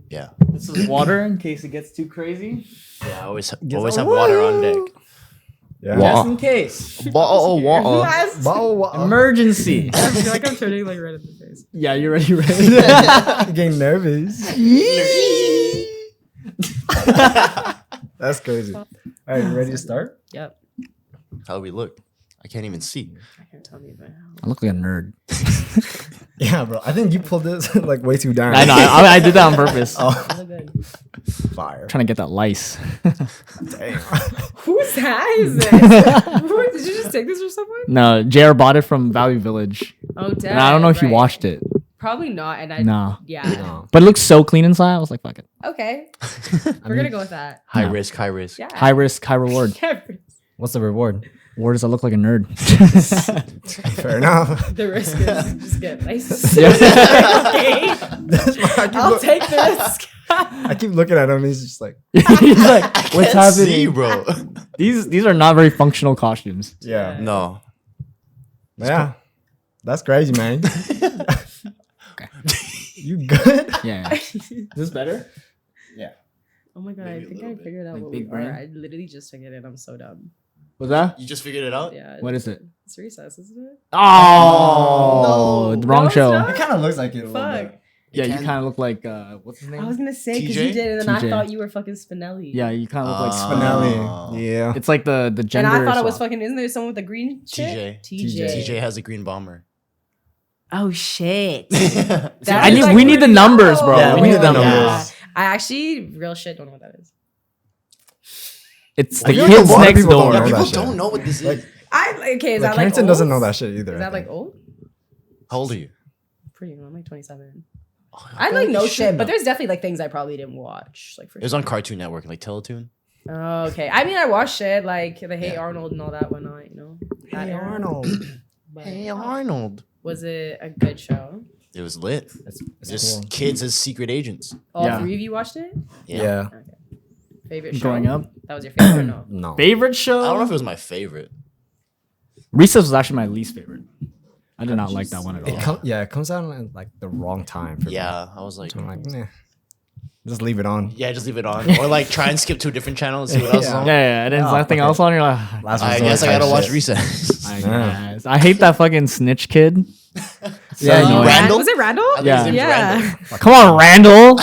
Yeah. This is water in case it gets too crazy. Yeah, I always have water on deck. Yeah. Just in case. Bottle water. Emergency. I feel like I'm turning like red in the face. Yeah, you're ready. You're getting nervous. That's crazy. All right, you ready to start? Yep. How do we look? I can't even see. I can't tell me about I look like a nerd. Yeah, bro. I think you pulled this like way too down. I know. I did that on purpose. Oh, how good. fire. Trying to get that lice. Damn. Whose hat is this? Did you just take this from someone? No, JR bought it from Value Village. Oh, damn. And I don't know if you watched it. Probably not. And I. No. Yeah. No. But it looks so clean inside. I was like, fuck it. Okay. We're gonna go with that. High No. risk, high risk. Yeah. High risk, high reward. What's the reward? Or does I look like a nerd? Fair enough. The risk is just get nice. Yeah. Okay. That's why I'll take the risk. I keep looking at him. He's just like, He's like, what's Can't see, happening? bro. These are not very functional costumes. yeah. No. Yeah. That's crazy, man. Okay. You good? Yeah. Is this better? Oh my god, Maybe I a think little I bit. figured out Like what big we brain? are. I literally just took it and I'm so dumb. What's that? You just figured it out? Yeah. What is it? It's recess, isn't it? Oh, No. the wrong No, it's show. not. It kind of looks like it a little Fuck. bit. Yeah, you can- kind of look like what's his name? I was gonna say because TJ? you did, and then TJ. I thought you were fucking Spinelli. Yeah, you kind of look like Ah. Spinelli. Spinelli. Yeah. It's like the And gender. I thought it was swap. fucking. Isn't there someone with the green shit? TJ. TJ has a green bomber. Oh shit. I need. We need the numbers, bro. Yeah, we we need need the the numbers. numbers. I actually real shit don't know what that is. It's Well, the you know, kids a lot of next people don't door. know that People shit. don't know what this Like- is. Okay, is Like, that like Harrington old? doesn't know that shit either. Is that like old? How old are you? Pretty young. I'm like 27. Oh, I like no you shit, should but know. there's definitely like things I probably didn't watch. Like for It was on Cartoon Network, like Teletoon. Oh, okay. I mean, I watched shit like the Hey Yeah. Arnold and all that whatnot. You know. That Hey, era. Arnold. But Arnold. was it a good show? It was lit. It's Just cool. kids as secret agents. All Yeah. three of you watched it? Yeah. Okay. Favorite show? Growing up, That was your favorite or no? No. favorite show. I don't know if it was my favorite. Recess was actually my least favorite. I did not like that one at all. It comes out at like the wrong time. For me. Yeah, I was like, So I'm like, nah. Just leave it on. yeah, just leave it on. Or like try and skip to a different channel and see what else is Yeah. on. Yeah, and then Oh, nothing fuck else it. on. You're like, Last I resort guess I type gotta watch shit. Recess. I Yeah. guess. I hate that fucking snitch kid. Yeah, annoying. Randall? Was it Randall? I think Yeah. his name's Yeah. Randall. Come on, Randall.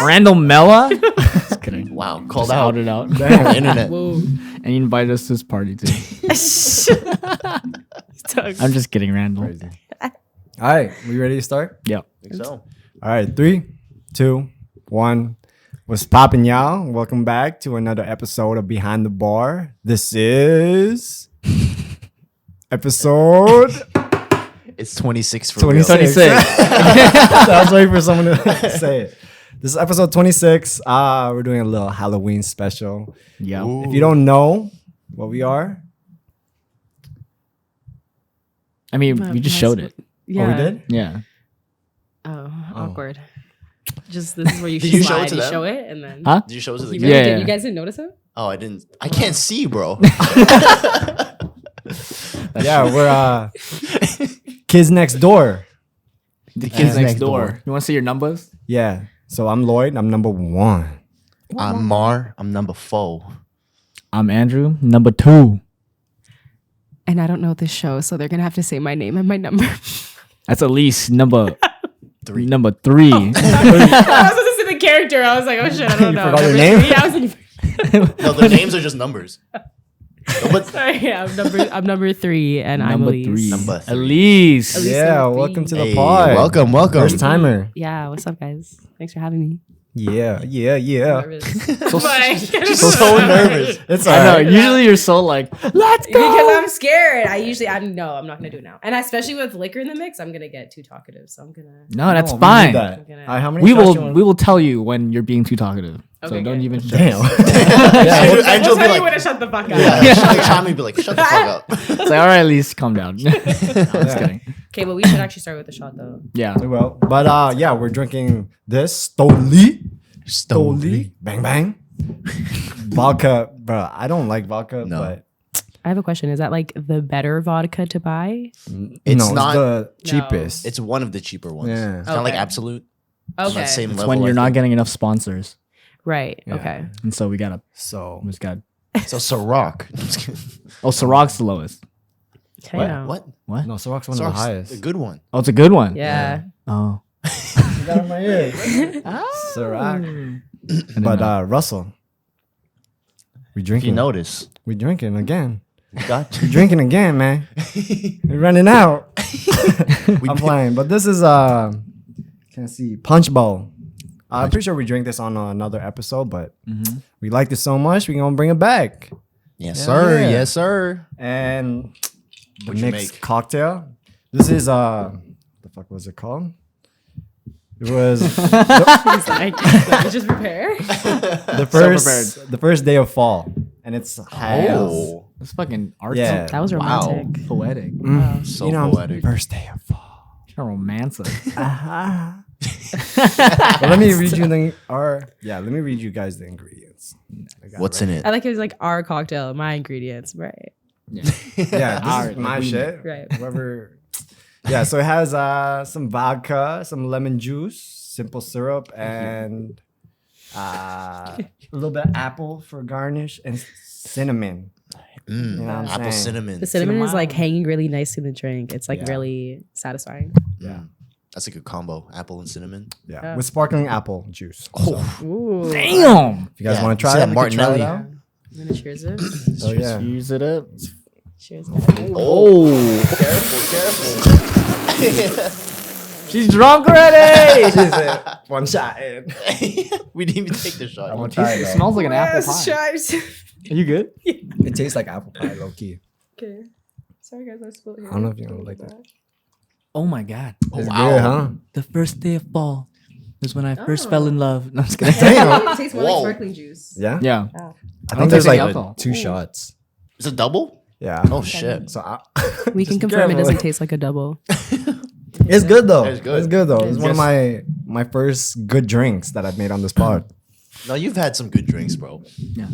Randall Mella. Just kidding. Wow, called Just out. outed out. On the internet. Whoa. And you invited us to this party too. I'm just kidding, Randall. Crazy. All right, we ready to start? Yeah. I think so. All right, 3, 2, 1. What's poppin', y'all? Welcome back to another episode of Behind the Bar. This is episode It's 26 for 26. 26. I was waiting for someone to say it. This is episode 26. We're doing a little Halloween special. Yeah. Ooh. If you don't know what we are, I mean, we just showed it. Yeah. oh, we did? Yeah. Oh, awkward. Just this is where you Did should you show it slide. to You them? show it and then. Huh? Did you show us to the He game? really Yeah, did. yeah. You guys didn't notice it? Oh, I didn't. I can't see, bro. Yeah, we're kids next door. The kids Yeah. next Next door. door. You want to see your numbers? Yeah. So I'm Lloyd. I'm number 1. I'm Mar. I'm number 4. I'm Andrew, number 2. And I don't know this show, so they're gonna have to say my name and my number. That's Elise, number 3. Number 3. I was supposed to say the character. I was like, oh shit, I don't You know. forgot your Number name? 3, I was like, No, the names are just numbers. No, but sorry, yeah, I'm number 3, and I'm Number Elise. 3. Number 3. Elise. Elise. Yeah, number welcome to the Hey, pod. welcome. First timer. Yeah, what's up, guys? Thanks for having me. Yeah. Nervous. So, So nervous. It's I know. alright. Usually you're so like, let's go. Because I'm scared. I'm not gonna do it now. And especially with liquor in the mix, I'm gonna get too talkative. So I'm gonna. No, that's No, we fine. need that. Okay. All right, how many We shots will you want? we will tell you when you're being too talkative. So Okay, don't good. even Damn. Yeah, We'll Angel tell be you when like, to shut the fuck up. yeah, Shami be like, shut the fuck up. It's like, all right, Elise, calm down. No, I'm just kidding. Okay, but we should actually start with the shot though. Yeah. Well, but yeah, we're drinking this Stoli, bang bang, vodka, bro. I don't like vodka, No. but I have a question. Is that like the better vodka to buy? It's no, not- the cheapest. It's one of the cheaper ones. Yeah. It's not like Okay. Absolute. on Okay. that same It's level. when you're I not think. getting enough sponsors, Right. Yeah. Okay. and so we gotta. So We just got. So Ciroc. Oh, Ciroc's the lowest. I know. What? What? no, Ciroc's one of the Ciroc's highest. a good one. Oh, it's a good one. Yeah. Oh. You got in my ear. Ciroc. But Russell, we If drinking. you notice, We drinking again. we got We drinking again, man. We're running out. I'm playing, but this is can't see Punch Bowl. I'm pretty sure we drink this on another episode, but we liked it so much, we're gonna bring it back. Yes, Yeah, sir. yeah. Yes, sir. And the What'd you mixed make? cocktail. This is the fuck was it called? It was He's like, let me just prepare. the first day of fall, and it's Oh, It's fucking art. Yeah. That was Wow. romantic. Poetic. so you know, poetic. first day of fall. Romantic. But let me read you let me read you guys the ingredients. What's in it? I like it was like our cocktail, my ingredients. Right. Yeah, this is my shit. Right. Whoever. Yeah, so it has some vodka, some lemon juice, simple syrup, and a little bit of apple for garnish and cinnamon. You know what I'm Apple saying? cinnamon. The cinnamon is like Cinnamon. hanging really nice in the drink. It's like Yeah. really satisfying. Yeah, That's a good combo. Apple and cinnamon. yeah, with sparkling apple juice. Oh, Ooh. Damn. If you guys Yeah, want to try see it, that we can try it Martinelli? out. I'm gonna cheers it. Oh yeah. Use it up. Cheers, guys. Oh. careful, She's drunk already. One shot in. careful. We didn't even take the shot. I'm gonna try it. It Though. smells like an apple pie. Cheers. Are you good? It tastes like apple pie, low key. Okay. Sorry, guys. I spilled here. I don't know if you're gonna like that. Oh my god. It's wow. good, huh? The first day of fall is when I first fell in love. No, I'm just kidding. Damn. It tastes more like Whoa. sparkling juice. Yeah. Yeah. Oh. I don't think there's taste any like alcohol. 2 shots. It's a double? Yeah. Oh, shit. So We can just confirm it careful. doesn't taste like a double. It's good though. It's good. It's good though. It's one of Yes. my first good drinks that I've made on this pod. No, you've had some good drinks, bro. Yeah.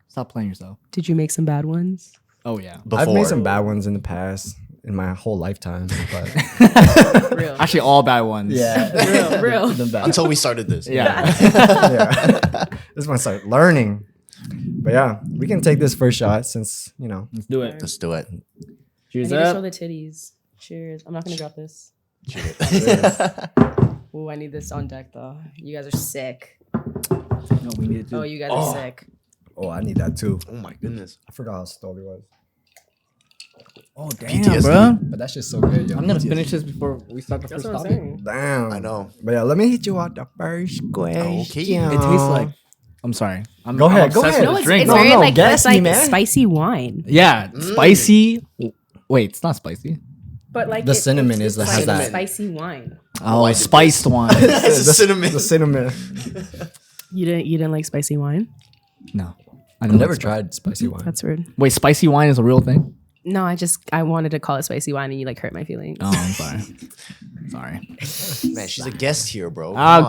Stop playing yourself. Did you make some bad ones? Oh yeah. Before. I've made some bad ones in the past in my whole lifetime, but Real. Actually, all bad ones. Real. the bad. Until we started this. Yeah. Yeah. This one start learning. But yeah, we can take this first shot since Let's do it. Let's do it. I Cheers need to show up. the titties. Cheers. I'm not gonna drop this. Cheers. Oh, I need this on deck though. You guys are sick. No, we need to. Oh, you guys are sick. Oh, I need that too. Oh my goodness. I forgot how stoked it was. Oh damn, PTSD. bro. But that shit's so good, yo. I'm gonna finish this before we start the That's first what I'm topic. saying. Damn. I know. But yeah, let me hit you out the first question. Okay. It tastes like. I'm sorry. Go ahead, go obsessed ahead. with No, this it's, drink. it's No, very no, like guess it's like me, man. spicy wine. Yeah, spicy. Wait, it's not spicy. But like The cinnamon it's has like that. spicy wine. Oh, I did spiced wine. It's a cinnamon. The cinnamon. You didn't like spicy wine? No, I've never tried spicy wine. That's weird. Wait, spicy wine is a real thing? No, I wanted to call it spicy wine and you like hurt my feelings. Oh, I'm sorry. Sorry. Man, she's a guest here, bro. Come on.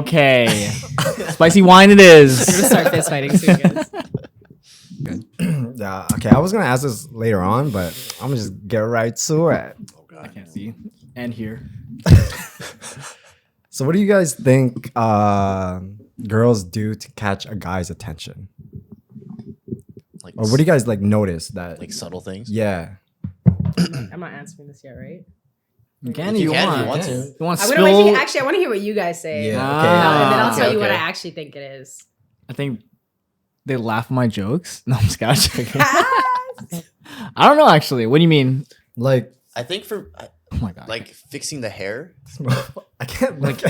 Okay. Spicy wine it is. We're gonna start fist fighting soon, guys. Yeah, okay. I was gonna ask this later on, but I'm gonna just get right to it. Oh, I God. can't see. And here. So, what do you guys think girls do to catch a guy's attention, Like, or what do you guys like notice that? like subtle things? Yeah, I'm not answering this yet, right? You can If if you can, if want. you want to. You want to I want to wait till spill? actually I want to hear what you guys say. Yeah, Ah. okay. And then I'll Okay, tell you what I okay. actually think it is. I think they laugh at my jokes. No, I'm just kidding. I don't know actually. What do you mean? like, I think Oh my god. like fixing the hair. I can't like.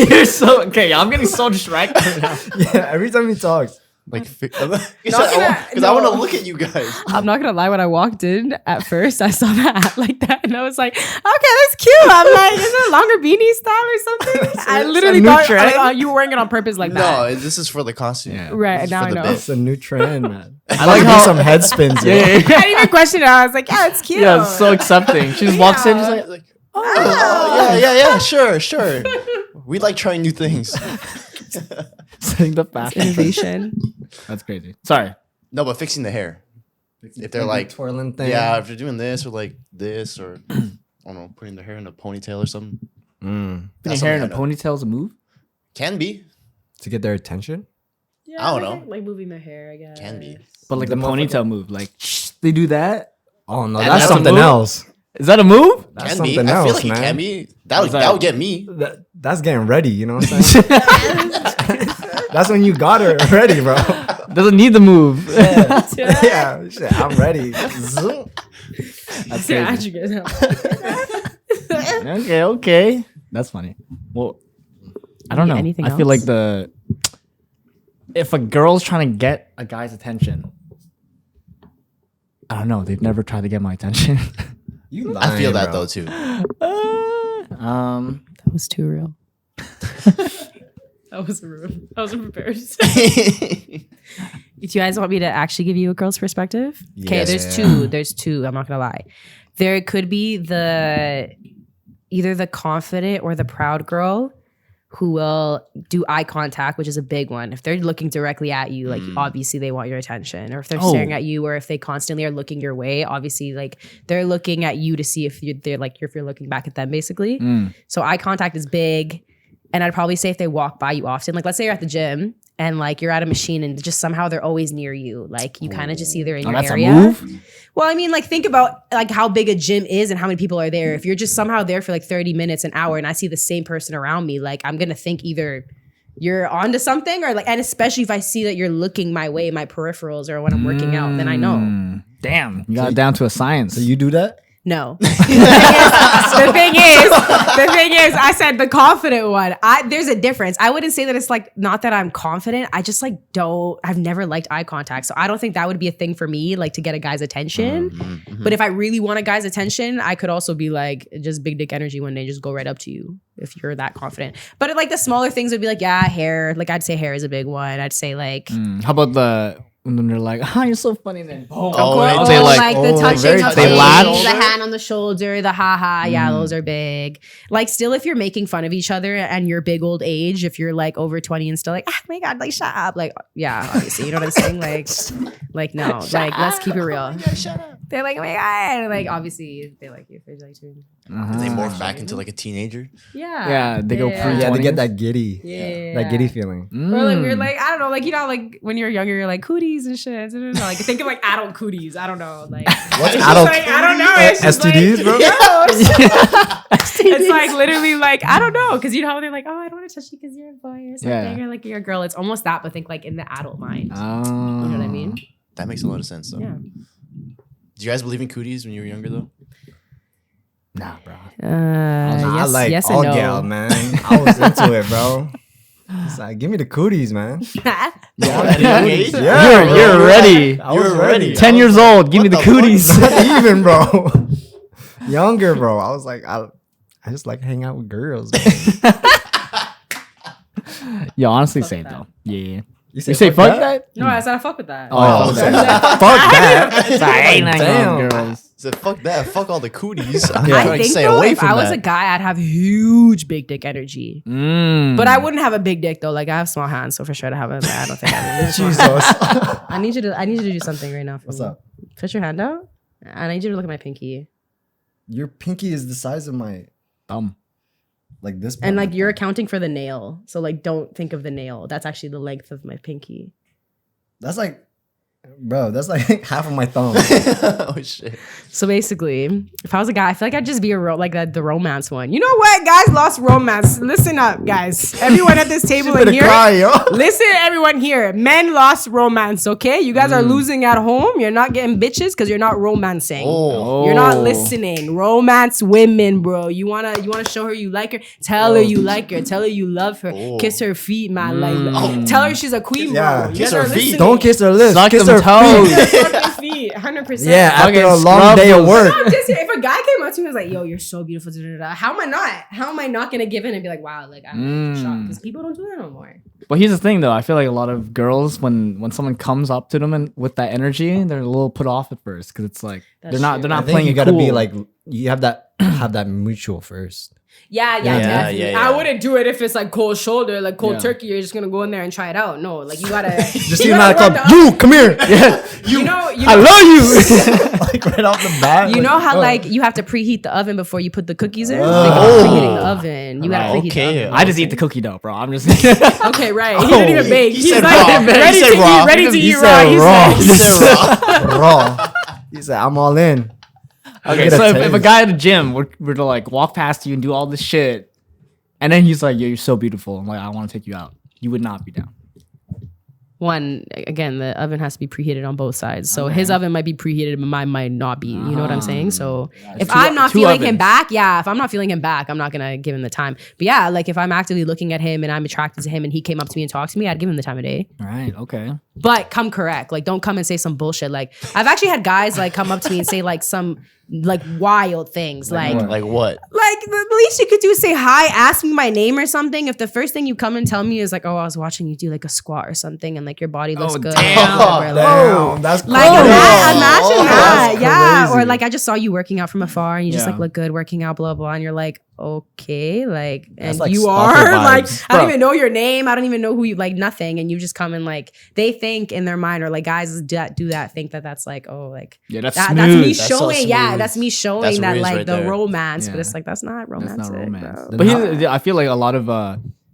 You're so okay. I'm getting so distracted right now. Yeah, every time he talks, Like, because gonna- I want no. to look at you guys. I'm not gonna lie. When I walked in at first, I saw that hat like that, and I was like, "Okay, that's cute." I'm like, "Is it a longer beanie style or something?" I it's literally a new thought trend. you were wearing it on purpose like that. No, this is for the costume. Yeah. Right, This is now for I the know. bit. it's a new trend, man. I like Do how some head spins. yeah, Yeah, yeah, I yeah. didn't even question it. I was like, "Yeah, it's cute." Yeah, it's so accepting. She just walks in, just like, Like, oh, yeah, sure. We like trying new things. saying the fashion. Innovation. That's crazy. Sorry. No, but fixing the hair. If they're like, twirling thing. yeah, if they're doing this or like this or I don't know, putting their hair in a ponytail or something. Putting That's your hair in a something I know. ponytail is a move. Can be. To get their attention. Yeah, I don't know. Like moving my hair, I guess. Can be. But like The the ponytail move, like they do that. Oh no, That's that's a something move? else. Is that a move? That's Can be. something I feel else, like man. it can be. That would, Is that- that would get me. That's getting ready. You know what I'm saying? That's when you got her ready, bro. Doesn't need the move. Yeah, shit, I'm ready. Zoom. That's Yeah, crazy. you guys have- Okay. That's funny. Well, I don't know. Anything I feel like else? if a girl's trying to get a guy's attention, I don't know. They've never tried to get my attention. You I feel that bro. though too. That was too real. That was rude. I wasn't prepared. Do you guys want me to actually give you a girl's perspective? Okay, Yes. there's two. There's two. I'm not gonna lie. There could be either the confident or the proud girl who will do eye contact, which is a big one. If they're looking directly at you, like obviously they want your attention. Or if they're staring at you, or if they constantly are looking your way, obviously like they're looking at you to see if you're looking back at them, basically. So eye contact is big. And I'd probably say if they walk by you often, like let's say you're at the gym and like you're at a machine and just somehow they're always near you. Like you kind of just see they're in your that's area. a move. Well, I mean, like think about like how big a gym is and how many people are there. If you're just somehow there for like 30 minutes, an hour, and I see the same person around me, like I'm gonna think either you're onto something or like, and especially if I see that you're looking my way, my peripherals, or when I'm working out, then I know. Damn, you got it down to a science. So you do that? No. The thing is, I said the confident one. There's a difference. I wouldn't say that it's like not that I'm confident. I just like I've never liked eye contact. So I don't think that would be a thing for me, like to get a guy's attention. But if I really want a guy's attention, I could also be like just big dick energy when they just go right up to you if you're that confident. But like the smaller things would be like, yeah, hair. Like I'd say hair is a big one. I'd say like How about when they're like, "Ah, you're so funny," and then boom. Oh, they like the touching very of they things, latch. the hand on the shoulder, the haha, yeah, those are big. Like still, if you're making fun of each other and your big old age, if you're like over 20 and still like, oh my god, like shut up, like yeah, obviously, you know what I'm saying, like no, like let's keep it real. They're like, oh my god, and, like obviously they like you if they're like too. They morph back into like a teenager. Yeah, they go pre- Yeah, they 20s. get that giddy. Yeah. That giddy feeling. Or like we're like, I don't know, like you know, like when you're younger, you're like cooties and shit. Like think of like adult cooties. I don't know, like What's it's adult? just like, I don't know. It's just STDs, like, bro? No, it's like literally like I don't know, because you know how they're like, oh, I don't want to touch you because you're a boy or something, or like you're a girl. It's almost that, but think like in the adult mind. You know what I mean? That makes a lot of sense though. Yeah. Do you guys believe in cooties when you were younger though? Nah, bro. I Yes, like yes and all no. gal, man. I was into it, bro. It's like, give me the cooties, man. At a young age? Yeah, You're bro. ready. I was You're ready. ready. 10 years old. Give me the What the fuck? cooties. Not even, bro. Younger, bro. I was like, I just like hang out with girls. Man. Yo, honestly, Fuck say it that. though. Yeah. You say fuck that? No, I said I fuck with that. Oh, Fuck that. It's like, I ain't hanging out with Damn. girls. So fuck that. Fuck all the cooties. I'm Yeah. I trying to think stay though, away if from I was that. a guy, I'd have huge big dick energy. But I wouldn't have a big dick though. Like I have small hands, so for sure to have a. I don't think I have a Jesus. I need you to do something right now. For What's me. up? Put your hand out. I need you to look at my pinky. Your pinky is the size of my, Thumb. like this. And part. like you're accounting for the nail. So like don't think of the nail. That's actually the length of my pinky. That's like, bro, that's like half of my thumb. Oh shit. So basically, if I was a guy, I feel like I'd just be the romance one. You know what? Guys lost romance. Listen up, guys. Everyone at this table in Better here. cry, yo. Listen, everyone here. Men lost romance, okay? You guys are losing at home. You're not getting bitches because you're not romancing. Oh. You're not listening. Romance women, bro. You wanna show her you like her. Tell her you like her. Tell her you love her. Oh. Kiss her feet, man. Like, tell her she's a queen, Yeah. bro. You Kiss guys are her feet. listening. Don't kiss her lips. Suck kiss them her toes. feet. Suck their feet, 100%. Yeah, after Fucking a long scrub day of those. work. No, just if a guy came up to me and was like, "Yo, you're so beautiful," how am I not? How am I not gonna give in and be like, "Wow, like I'm shocked," because people don't do that no more. But here's the thing, though. I feel like a lot of girls, when someone comes up to them and with that energy, they're a little put off at first because it's like That's they're not true. I not think playing you it gotta cool. be like, you have that have that mutual first. Yeah, Yeah, definitely. yeah, yeah. I wouldn't do it if it's like cold shoulder, like cold Yeah. turkey. You're just gonna go in there and try it out. No, like you gotta Just you see him at gotta the work club. You come here. Yeah. You know, I love you. Like right off the bat. you like, know how oh. like you have to preheat the oven before you put the cookies in. Oh. Like, preheating the oven. You gotta preheat Okay. the oven. I just eat the cookie dough, bro. I'm just. Okay, right. He didn't even bake. he He's said like raw. He ready said to raw. eat, ready to He eat said raw. He's raw. like, He said raw. raw. He said, I'm all in. Okay, Get a so if a taste. guy at the gym were to like walk past you and do all this shit, and then he's like, "Yo, you're so beautiful," I'm like, "I want to take you out," you would not be down. one, again, the oven has to be preheated on both sides. So his oven might be preheated, but mine might not be. You know what I'm saying? So if I'm not two feeling him ovens. back, if I'm not feeling him back, I'm not gonna give him the time. But yeah, like if I'm actively looking at him and I'm attracted to him and he came up to me and talked to me, I'd give him the time of day. All right, okay. But come correct. Like don't come and say some bullshit. Like I've actually had guys like come up to me and say like some like wild things. Like Like what? the least you could do is say hi, ask me my name or something. If the first thing you come and tell me is like, oh, I was watching you do like a squat or something and like your body looks Oh, good. damn. or whatever, like, Damn, that's like crazy. imagine that. That's Yeah. crazy. Or like I just saw you working out from afar and you just Yeah. like look good working out, blah, blah. And you're like, okay, like, and That's like you stalker are like, vibes. I don't Bro. even know your name. I don't even know who you like, nothing. And you just come and like, they think in their mind or like guys do that, think that that's like, oh, like, Yeah, that's that's smooth. me That's so showing. Yeah. smooth. That's me showing That's that Riz like right the there. romance, but Yeah. it's like, that's not romantic. That's not romance. Bro. But I feel like a lot of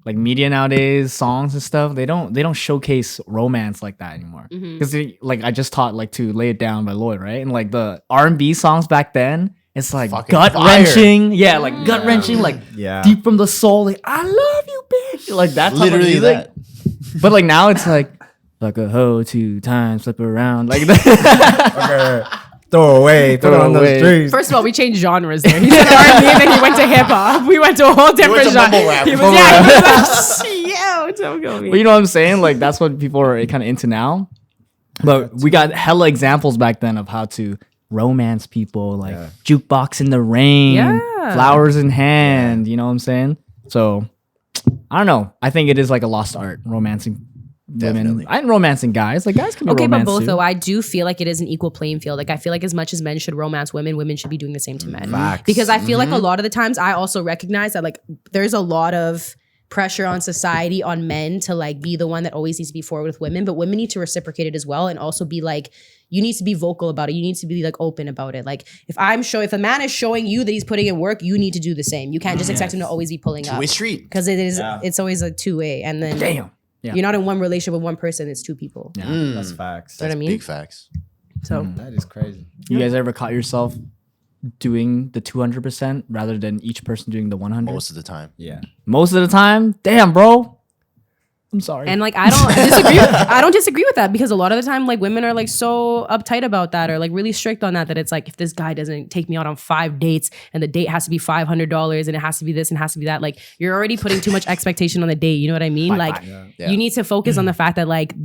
like media nowadays, songs and stuff, they don't showcase romance like that anymore. Mm-hmm. Because like I just taught like to Lay It Down by Lloyd, right? And like the R&B songs back then, it's like Fucking gut wrenching. Yeah, like Mm. gut wrenching, like Yeah. deep from the soul. Like I love you, bitch. Like that. type of Literally music. that. But like now it's like a hoe 2 times, flip around like that. Okay. Throw away. Throw it Throw on the away. streets. First of all, we changed genres there. He said R&B and then he went to hip hop. We went to a whole different to genre. mumble rap. He was, Mumble yeah, he was like, yo, don't go me. But you know what I'm saying? Like that's what people are kind of into now. But we got hella examples back then of how to romance people, like Yeah. jukebox in the rain, Yeah. flowers in hand. You know what I'm saying? So I don't know. I think it is like a lost art, romancing Definitely. women and romancing guys. Like guys can be Okay, but romanced both too. though, I do feel like it is an equal playing field. Like I feel like as much as men should romance women, women should be doing the same to men. Facts. Because I feel like a lot of the times I also recognize that like there's a lot of pressure on society on men to like be the one that always needs to be forward with women, but women need to reciprocate it as well and also be like, you need to be vocal about it. You need to be like open about it. Like if a man is showing you that he's putting in work, you need to do the same. You can't just expect him to always be pulling up. Two-way street. Because it's always a two-way. And then Damn. Yeah. you're not in one relationship with one person, it's two people. Yeah. That's facts. You know what I mean? Big facts. So That is crazy. You guys ever caught yourself doing the 200% rather than each person doing the 100? Most of the time. Yeah. Most of the time? Damn, bro. I'm sorry. and like I don't disagree with that because a lot of the time like women are like so uptight about that or like really strict on that it's like if this guy doesn't take me out on 5 dates and the date has to be $500 and it has to be this and has to be that, like you're already putting too much expectation on the date. You know what I mean? Like Yeah. you need to focus on the fact that like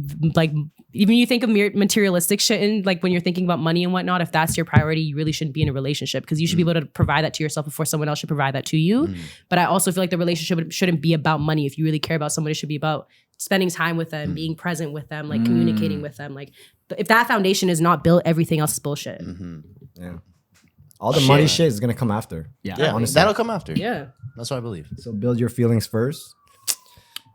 even you think of materialistic shit and like when you're thinking about money and whatnot, if that's your priority, you really shouldn't be in a relationship because you should be able to provide that to yourself before someone else should provide that to you. But I also feel like the relationship shouldn't be about money. If you really care about someone, it should be about spending time with them, being present with them, like communicating with them. Like if that foundation is not built, everything else is bullshit. Yeah. All the money shit is gonna come after. yeah. Yeah, Honestly. that'll come after. Yeah. That's what I believe. So build your feelings first.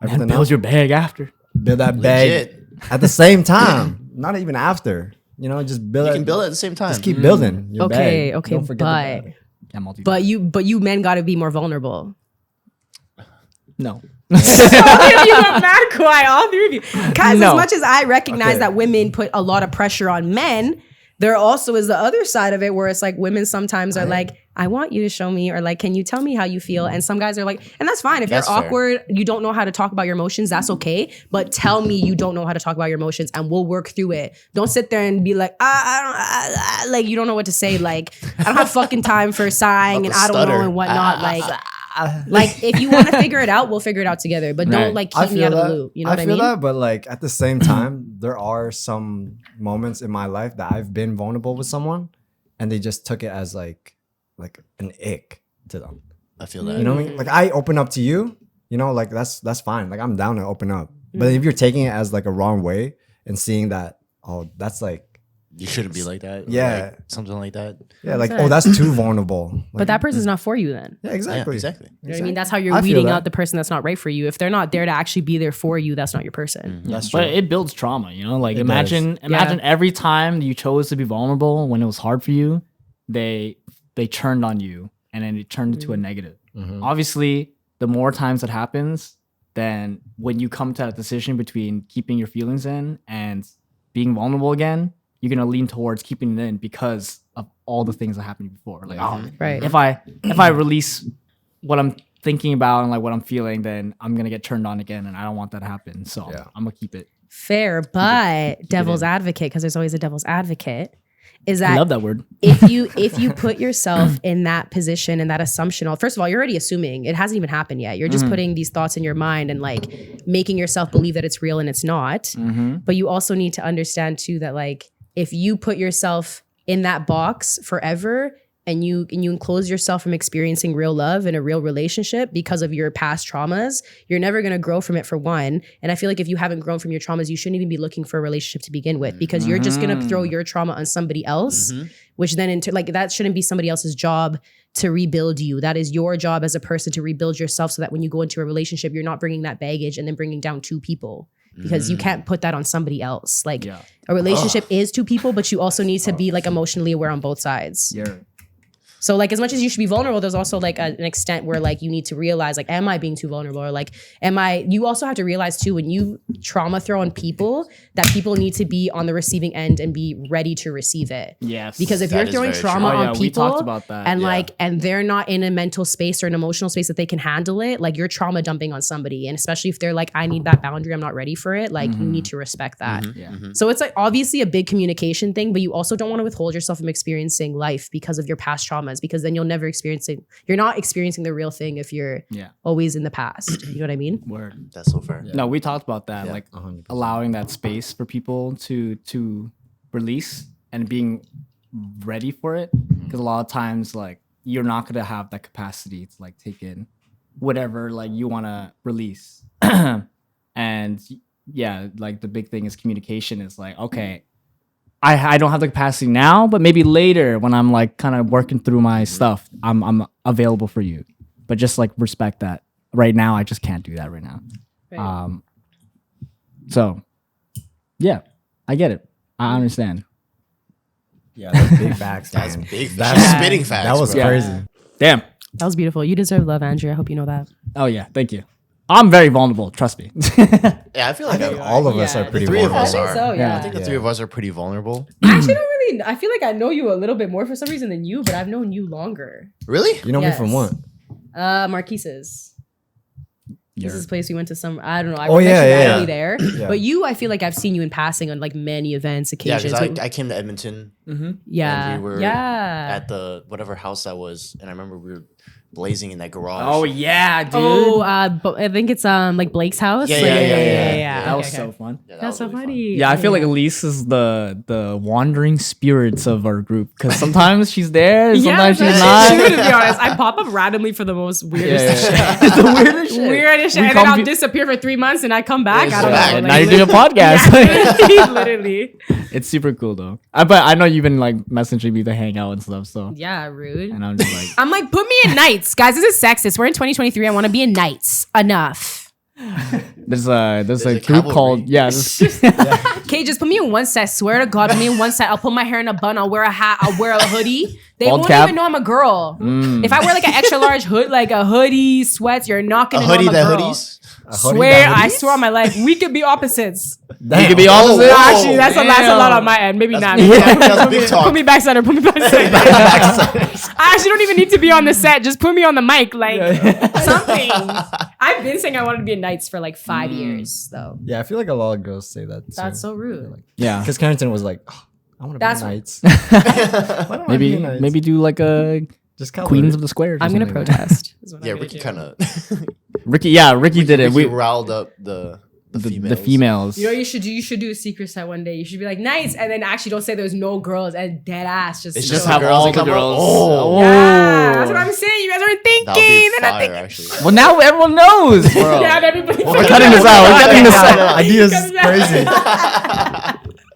And Everything build else, your bag after. build that bag Legit. at the same time. Not even after. You know, just build You it. can build it at the same time. Just keep building your Okay, bag. okay, Don't forget the bag. Yeah, multi. but you men got to be more vulnerable. no. You got mad quiet, all three of you. Because No. as much as I recognize Okay. that women put a lot of pressure on men, there also is the other side of it where it's like women sometimes are like, I want you to show me, or like, can you tell me how you feel? And some guys are like, and that's fine. If That's you're fair. awkward, you don't know how to talk about your emotions, that's okay. But tell me you don't know how to talk about your emotions and we'll work through it. Don't sit there and be like, like you don't know what to say. Like, I don't have fucking time for sighing and About I to don't know stutter. and whatnot. Like if you want to figure it out, we'll figure it out together. But Right. don't like keep me out of the loop. You know what I feel mean? that, but like at the same time, there are some moments in my life that I've been vulnerable with someone, and they just took it as like an ick to them. I feel that. You know what I mean? Like I open up to you, you know, like that's fine. Like I'm down to open up. But if you're taking it as like a wrong way and seeing that, oh, that's like you shouldn't be like that. Yeah. Like, something like that. Yeah, like, oh, that's too vulnerable. Like, But that person's not for you then. yeah, Yeah, exactly. exactly. You know what I mean? That's how you're I feel weeding that. out the person that's not right for you. If they're not there to actually be there for you, that's not your person. That's true. But it builds trauma, you know. Like It imagine Yeah. every time you chose to be vulnerable when it was hard for you, they turned on you, and then it turned into a negative. Obviously, the more times it happens, then when you come to that decision between keeping your feelings in and being vulnerable again, you're gonna lean towards keeping it in because of all the things that happened before. Like, oh, Right. if I release what I'm thinking about and like what I'm feeling, then I'm gonna get turned on again, and I don't want that to happen. So Yeah. I'm gonna keep it. Fair, but devil's advocate, because there's always a devil's advocate, is I that love that word. if you put yourself in that position and that assumption, first of all, you're already assuming it hasn't even happened yet. You're just putting these thoughts in your mind and like making yourself believe that it's real and it's not. But you also need to understand too that like if you put yourself in that box forever and you enclose yourself from experiencing real love in a real relationship because of your past traumas, you're never going to grow from it, for one. And I feel like if you haven't grown from your traumas, you shouldn't even be looking for a relationship to begin with, because you're just going to throw your trauma on somebody else, which then like that shouldn't be somebody else's job to rebuild you. That is your job as a person to rebuild yourself, so that when you go into a relationship, you're not bringing that baggage and then bringing down two people, because you can't put that on somebody else. Like a relationship is two people, but you also need to be like emotionally aware on both sides. Yeah. So like as much as you should be vulnerable, there's also like an extent where like you need to realize like, am I being too vulnerable? Or like, you also have to realize too, when you trauma throw on people, that people need to be on the receiving end and be ready to receive it. Yes. Because if That you're is throwing very trauma true. Oh, on yeah, people we talked about that. and Yeah. and they're not in a mental space or an emotional space that they can handle it, like you're trauma dumping on somebody. And especially if they're like, I need that boundary, I'm not ready for it. Like you need to respect that. Yeah. So it's like obviously a big communication thing, but you also don't want to withhold yourself from experiencing life because of your past traumas, because then you're not experiencing the real thing if you're always in the past. You know what I mean? Word. That's so fair. No, we talked about that, Yeah. like 100%. allowing that space for people to release and being ready for it. Because a lot of times, like you're not gonna have that capacity to like take in whatever like you want to release. And yeah, like the big thing is communication. Is like, okay, I don't have the capacity now, but maybe later when I'm like kind of working through my stuff, I'm available for you. But just like respect that. Right now, I just can't do that right now. So yeah, I get it. I understand. Yeah, that's big facts, That's man. big. That's- She's spitting facts. That was bro. crazy. Damn. That was beautiful. You deserve love, Andrew. I hope you know that. Oh yeah, thank you. I'm very vulnerable. Trust me. Yeah, I feel like All of us Yeah, are the pretty three of vulnerable. us are. so, yeah. I think the three of us are pretty vulnerable. I actually don't really. I feel like I know you a little bit more for some reason than you, but I've known you longer. Really? You know me from Yes. what? Marquise's. This You're- is a place we went to some. I don't know. I Oh, met yeah, you yeah, randomly yeah. there. Yeah. But you, I feel like I've seen you in passing on like many events, Yeah, occasions. because I came to Edmonton yeah, and we were yeah. at the whatever house that was, and I remember we were blazing in that garage. Oh yeah, dude. But I think it's like Blake's house. Yeah, Like, yeah. That Okay, was okay. so fun. Yeah, that That's was so really fun. funny. Yeah, I feel like Elise is the wandering spirits of our group, because sometimes she's there, sometimes she's not. True, to be honest, I pop up randomly for the most weirdest shit. It's the weirdest shit. Weirdest shit. We And then come I'll be- disappear for 3 months and I come back. It's I don't back. know. And like, now you're doing a podcast. Yeah, literally. It's super cool though. But I know you've been like messaging me to hang out and stuff. So Yeah, rude. and I'm just like, I'm like, put me in nights. Guys, this is sexist. We're in 2023. I want to be in nights. Enough. there's a a group cavalry. called Okay, just put me in one set. Swear to God, put me in one set. I'll put my hair in a bun. I'll wear a hat. I'll wear a hoodie. They Bald won't cap? even know I'm a girl. If I wear like an extra large hood, like a hoodie, sweats, you're not A gonna know hoodie I'm a that girl. hoodies. Swear, I swear on my life, we could be opposites. you could be opposite. Whoa. Actually, that's a lot on my end. Maybe not. Maybe That's not. big Put talk. me back center. Put me back center. I actually don't even need to be on the set. Just put me on the mic, like something. I've been saying I wanted to be in Knights for like 5 years, though. Yeah, I feel like a lot of girls say that. That's so rude. Yeah, Because Carrington was like, oh, I want to be That's- in Knights. Why don't I be in Knights? maybe do like a just Queens of the Squares. or I'm gonna something like that. protest. is what Yeah, I'm gonna Ricky do. kind of Ricky did it. Ricky We riled up the females. the females. You know, you should do a secret set one day. You should be like Knights, and then actually don't say there's no girls and dead ass. Just It's just the have girls all that the come up. girls. Oh. yeah, that's what I'm saying. You guys aren't thinking. That would be They're not fire, thinking. actually. Well, now everyone knows, bro. Yeah, everybody. We're cutting this out. We're cutting this out. Ideas Cutting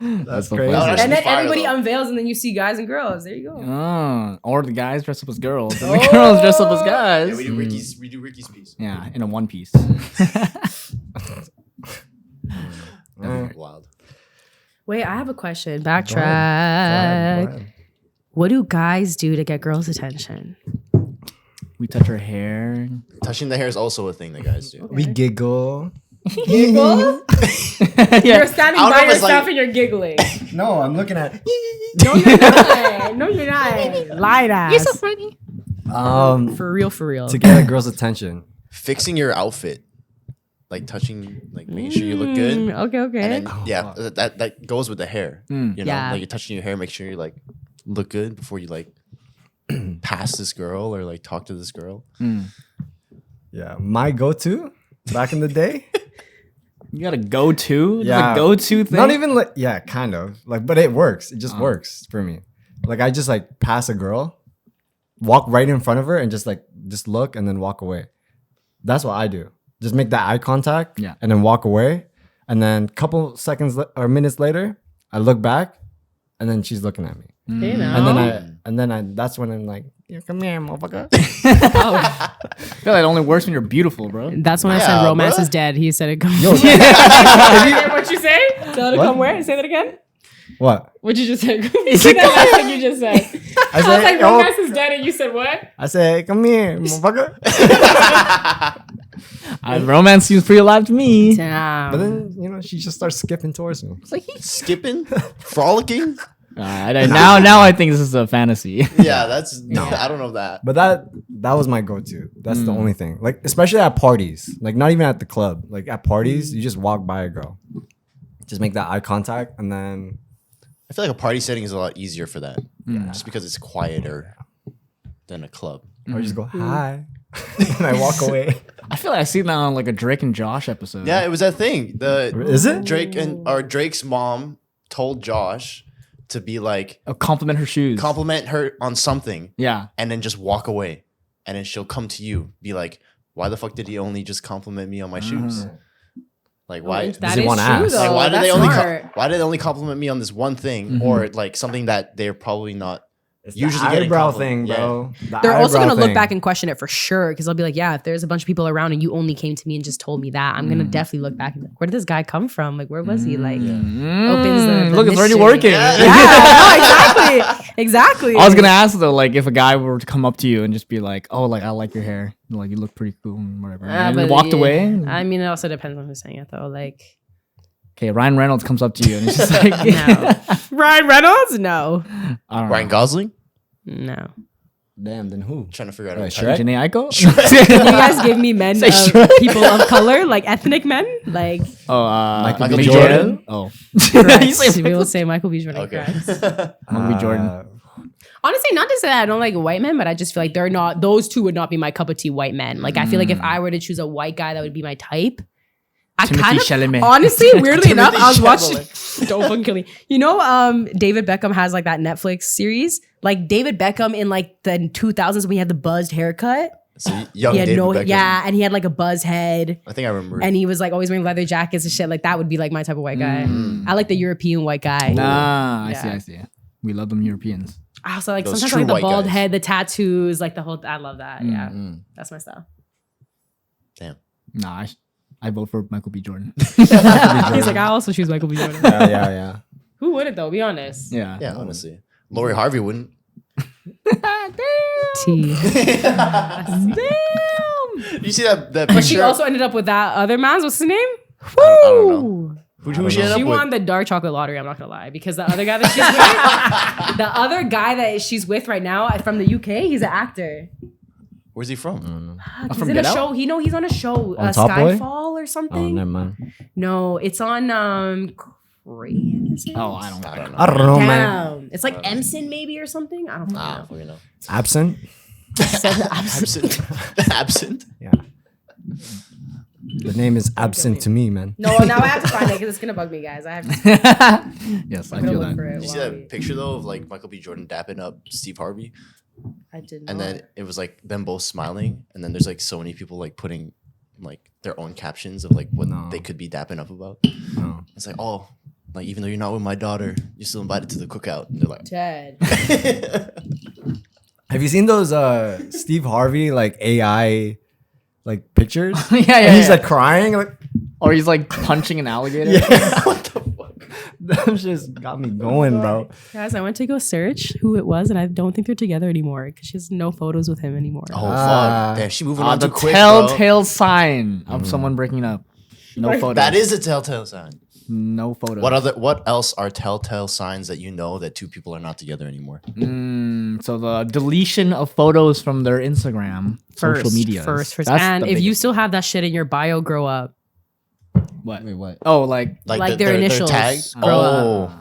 crazy. That's the crazy. That would actually And then be fire, everybody though. unveils, and then you see guys and girls. There you go. Or the guys dress up as girls, and the girls dress up as guys. Yeah, we do Ricky's piece. Yeah, in a one piece. Wild. Wait, I have a question. Go Backtrack. ahead. What do guys do to get girls' attention? We touch her hair. Touching the hair is also a thing that guys do. We giggle. Giggle? Yeah. You're standing I don't know by if it's yourself like- and you're giggling. No, I'm looking at. No, you're not. No, you're not. Lied ass. You're so funny. For real, for real. To get a girl's attention. Fixing your outfit, like touching, like making sure you look good. Okay, okay. And then, that goes with the hair. You know, Yeah. like you're touching your hair, make sure you like look good before you like pass this girl or like talk to this girl. Yeah, my go-to back in the day. You got a go-to? Yeah. A go-to thing? Not even like, yeah, kind of like, but it works. It just works for me. Like I just like pass a girl, walk right in front of her, and just look and then walk away. That's what I do. Just make that eye contact, Yeah. and then walk away. And then couple seconds or minutes later, I look back, and then she's looking at me. You know. And then I that's when I'm like, yeah, come here, motherfucker. I feel like it only works when you're beautiful, bro. That's when I Yeah, said romance bruh. is dead. He said it come. Yo, What you say? Tell it to What? come where? Say that again. what? What you just said? You said that last thing you just said. I I was said, like, yo, romance is dead, and you said what? I said, come here, motherfucker. Romance seems pretty alive to me. Damn. But then she just starts skipping towards me. Skipping, frolicking. Now I think this is a fantasy. Yeah, that's I don't know that. But that was my go-to. That's the only thing. Like especially at parties. Like not even at the club. Like at parties, you just walk by a girl. Just make that eye contact and then I feel like a party setting is a lot easier for that, just because it's quieter than a club. or just go hi. And I walk away. I feel like I see that on like a Drake and Josh episode. Yeah, it was that thing. Is it? Drake's mom told Josh to be like Compliment her shoes. compliment her on something, Yeah. and then just walk away, and then she'll come to you, be like, "Why the fuck did he only just compliment me on my shoes? Like why? That he is want true, ass? though. Like, why did That's they only smart. why did they only compliment me on this one thing, or like something that they're probably not usually the getting eyebrow compliment- thing, bro. The They're also eyebrow gonna look thing. back and question it for sure, because they'll be like, "Yeah, if there's a bunch of people around and you only came to me and just told me that, I'm gonna definitely look back and be like, where did this guy come from? Like, where was he? Like, opens the Look, it's already mystery. working. Yeah, no, exactly. I was gonna ask though, like if a guy were to come up to you and just be like, "Oh, like I like your hair, like you look pretty cool," and whatever, and But walked yeah. away. I mean, it also depends on who's saying it, though. Like, Okay, Ryan Reynolds comes up to you and he's just like, no. Ryan Reynolds? No, I don't Ryan know. Gosling? no. Damn, then who? Trying to figure out. Right, how to- Shrek? Janae Aiko? Can you guys give me men, Say Shrek. people of color, like ethnic men? Like, Michael B. B. Jordan? Oh, correct. You say We will say Michael B. Jordan. Okay. Correct. Michael B. Jordan. Honestly, not to say that I don't like white men, but I just feel like they're not. Those two would not be my cup of tea. White men. Like, I feel like if I were to choose a white guy, that would be my type. I Timothy kind of, Chalamet. honestly, weirdly enough, I was watching. Chalamet. Don't fucking kill me. You know, David Beckham has like that Netflix series. Like David Beckham in like the 2000s when he had the buzzed haircut. So young He had David no, Beckham. yeah, and he had like a buzz head. I think I remember. And he was like always wearing leather jackets and shit. Like that would be like my type of white guy. I like the European white guy. Ah, Yeah. I see. We love them Europeans. I also like Those sometimes I true like the white bald guys. head, the tattoos, like the whole. I love that. Yeah, that's my style. Damn. Nah, I vote for Michael B. Jordan. He's like, I also choose Michael B. Jordan. Yeah. Who wouldn't though? Be honest. Yeah. Yeah, honestly, Lori Harvey wouldn't. T. Damn. You see that But picture? she also ended up with that other man's. What's his name? I don't know. Who she ended She up won with? the dark chocolate lottery. I'm not gonna lie, because the other guy that she's with, the other guy that she's with right now from the UK, he's an actor. Where's he from? He's From in a Get Out? show. He's on a show, On Top Boy? Skyfall or Oh, something. never mind. No, it's on Crave. Is it? Oh, I don't know. I don't know, man. Damn. It's like Emson maybe or something. I don't know. Ah, you know. Absent? Absent. Absent. Yeah. The name is absent to me, man. No, now I have to find it because it's gonna bug me, guys. I have to Yes, I I'm gonna feel look that. for it. Did you see while that we- picture though of like Michael B. Jordan dapping up Steve Harvey, I did not. and then it was like them both smiling, and then there's like so many people like putting like their own captions of like what No. they could be dapping up about. No. It's like, oh, Like, even though you're not with my daughter, you're still invited to the cookout. And they're like, Ted. Have you seen those Steve Harvey like AI like pictures? Yeah, And he's like crying, like or he's like punching an alligator. yeah. What the fuck? That just got me going, bro. Guys, I went to go search who it was, and I don't think they're together anymore because she has no photos with him anymore. oh, fuck. Damn, she moving on The too quick, telltale sign of someone breaking up. No bro. photos. That is a telltale sign. no photos. What else are telltale signs that you know that two people are not together anymore? So the deletion of photos from their Instagram, social media. First. And if you still have that shit in your bio, grow up. what? Wait, what? Oh, like Like their initials. tag? Grow Oh.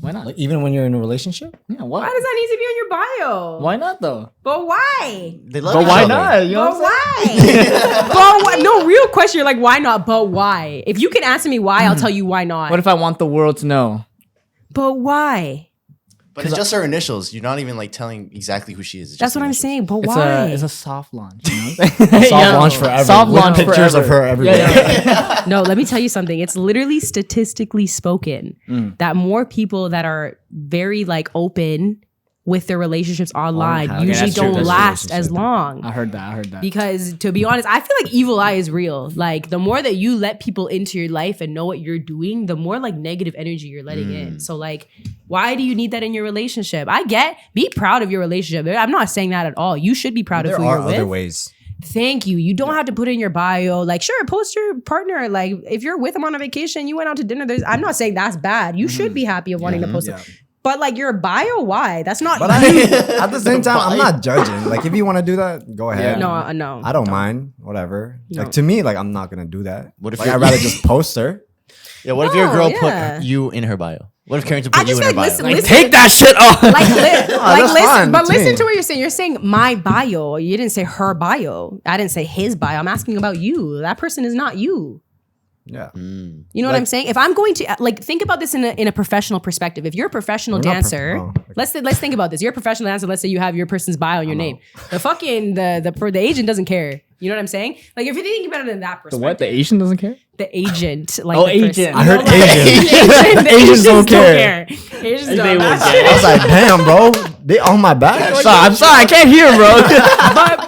why not? Like even when you're in a relationship? Yeah, Why what? does that need to be on your bio? Why not though? But why? They love But each why other. not? You know But what I'm saying? why? But what? No, real question. You're like, why not? But why? If you can answer me why, I'll tell you why not. What if I want the world to know? But why? But it's just her initials. You're not even like telling exactly who she is. It's That's just what I'm initials. saying. But It's why? a soft launch. You know? Soft launch forever. Soft with launch pictures forever. of her everywhere. No, let me tell you something. It's literally statistically spoken that more people that are very like open with their relationships online okay, usually that's true, don't that's last true. as long. I heard that. Because to be honest, I feel like evil eye is real. Like the more that you let people into your life and know what you're doing, the more like negative energy you're letting in. So like, why do you need that in your relationship? Be proud of your relationship. I'm not saying that at all. You should be proud of There who are you're other with. ways. Thank you. You don't have to put in your bio. Like, sure, post your partner. Like, if you're with them on a vacation, you went out to dinner. I'm not saying that's bad. You should be happy of wanting to post it. But like your bio, why? That's not. But at the same time, I'm not judging. Like if you want to do that, go ahead. no. I don't mind. Whatever. No. Like to me, like I'm not gonna do that. What if like, you're- I'd rather just post her? Yeah, what if your girl yeah. put you in her bio? What if Carrington I put you just in her feel like bio? listen, Take that shit off. that's listen, fine but to listen me. to what you're saying. You're saying my bio. You didn't say her bio. I didn't say his bio. I'm asking about you. That person is not you. Yeah. Mm. You know what I'm saying? If I'm going to like think about this in a professional perspective. If you're a professional We're not dancer, okay. let's think about this. You're a professional dancer. Let's say you have your person's bio in your name. The fucking the agent doesn't care. You know what I'm saying? Like if you're thinking about it in that The perspective, what? The Asian doesn't care? the agent, like Oh, the agent. I heard Asian. The Asians don't care. Asians They don't. will I was like, damn, bro, they on my back. I'm sorry, I can't hear, bro.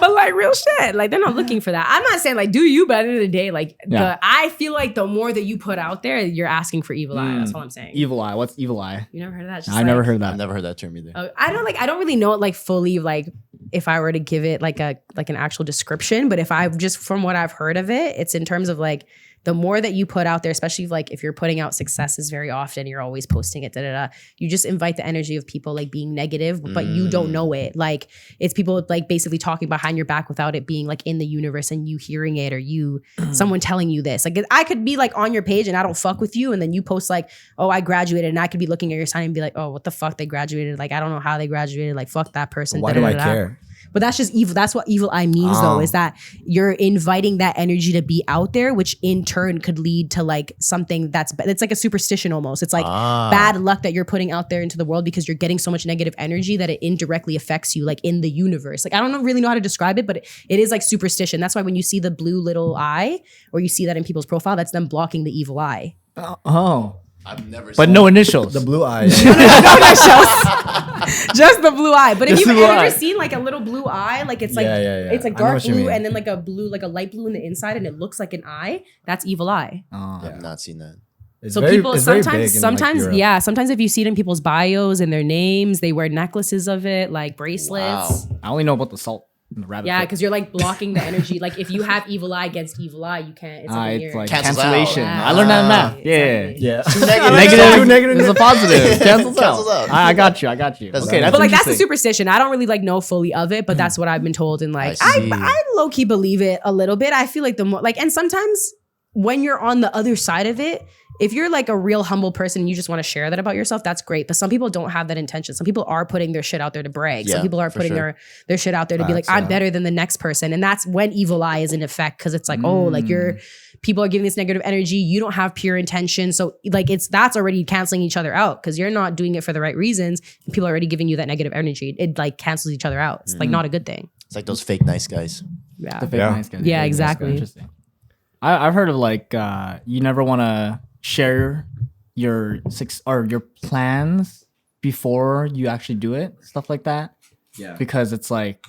but like real shit, like they're not looking for that. I'm not saying like do you, but at the end of the day, like I feel like the more that you put out there, you're asking for evil eye. That's all I'm saying. Evil eye. What's evil eye? You never heard of that? Just I never heard I've that. never heard that term either. I don't really know it like fully like if I were to give it like an actual description, but if I just from what I've heard of it, it's in terms of like the more that you put out there, especially like if you're putting out successes very often, you're always posting it, you just invite the energy of people like being negative, but you don't know it. Like it's people like basically talking behind your back without it being like in the universe and you hearing it or someone telling you this. Like I could be like on your page and I don't fuck with you, and then you post like, oh, I graduated, and I could be looking at your sign and be like, oh, what the fuck, they graduated? Like I don't know how they graduated. Like fuck that person. Why do I care? But that's just evil. That's what evil eye means, though, is that you're inviting that energy to be out there, which in turn could lead to like something it's like a superstition almost. It's like bad luck that you're putting out there into the world because you're getting so much negative energy that it indirectly affects you, like in the universe. Like I don't really know how to describe it, but it is like superstition. That's why when you see the blue little eye, or you see that in people's profile, that's them blocking the evil eye. Oh. I've never. But no initials. The blue eye. Just the blue eye. But if Just you've the blue ever eye. seen like a little blue eye, like it's like it's like I know dark what you blue mean. and then like a blue, like a light blue in the inside, and it looks like an eye. That's evil eye. I've not seen that. It's So very- people it's very sometimes, big in, like, Europe. sometimes if you see it in people's bios and their names, they wear necklaces of it, like bracelets. Wow. I only know about the salt and the rabbit. Yeah, foot. because you're like blocking the energy. Like if you have evil eye against evil eye, you can't. It's like, it's like Cancels cancellation. out. I learned that in math. Exactly. Yeah. Yeah. Negative. Two negative. is a positive. Cancels Cancels out. out. I got you. Okay, that's But like that's the interesting. superstition. I don't really like know fully of it, but that's what I've been told. And like I see. I low key believe it a little bit. I feel like the more like, and sometimes when you're on the other side of it, if you're like a real humble person and you just want to share that about yourself, that's great. But some people don't have that intention. Some people are putting their shit out there to brag. Yeah, Some people are for putting sure. their shit out there to be like, Facts, I'm yeah. better than the next person. And that's when evil eye is in effect, because it's like, oh, like people are giving this negative energy. You don't have pure intention. So like that's already canceling each other out because you're not doing it for the right reasons. And people are already giving you that negative energy. It like cancels each other out. It's like not a good thing. It's like those fake nice guys. Yeah. The fake Yeah. nice guys. Yeah, Fake nice exactly. guys. Interesting. I've heard of like you never want to share your your plans before you actually do it, stuff like that. Yeah. Because it's like,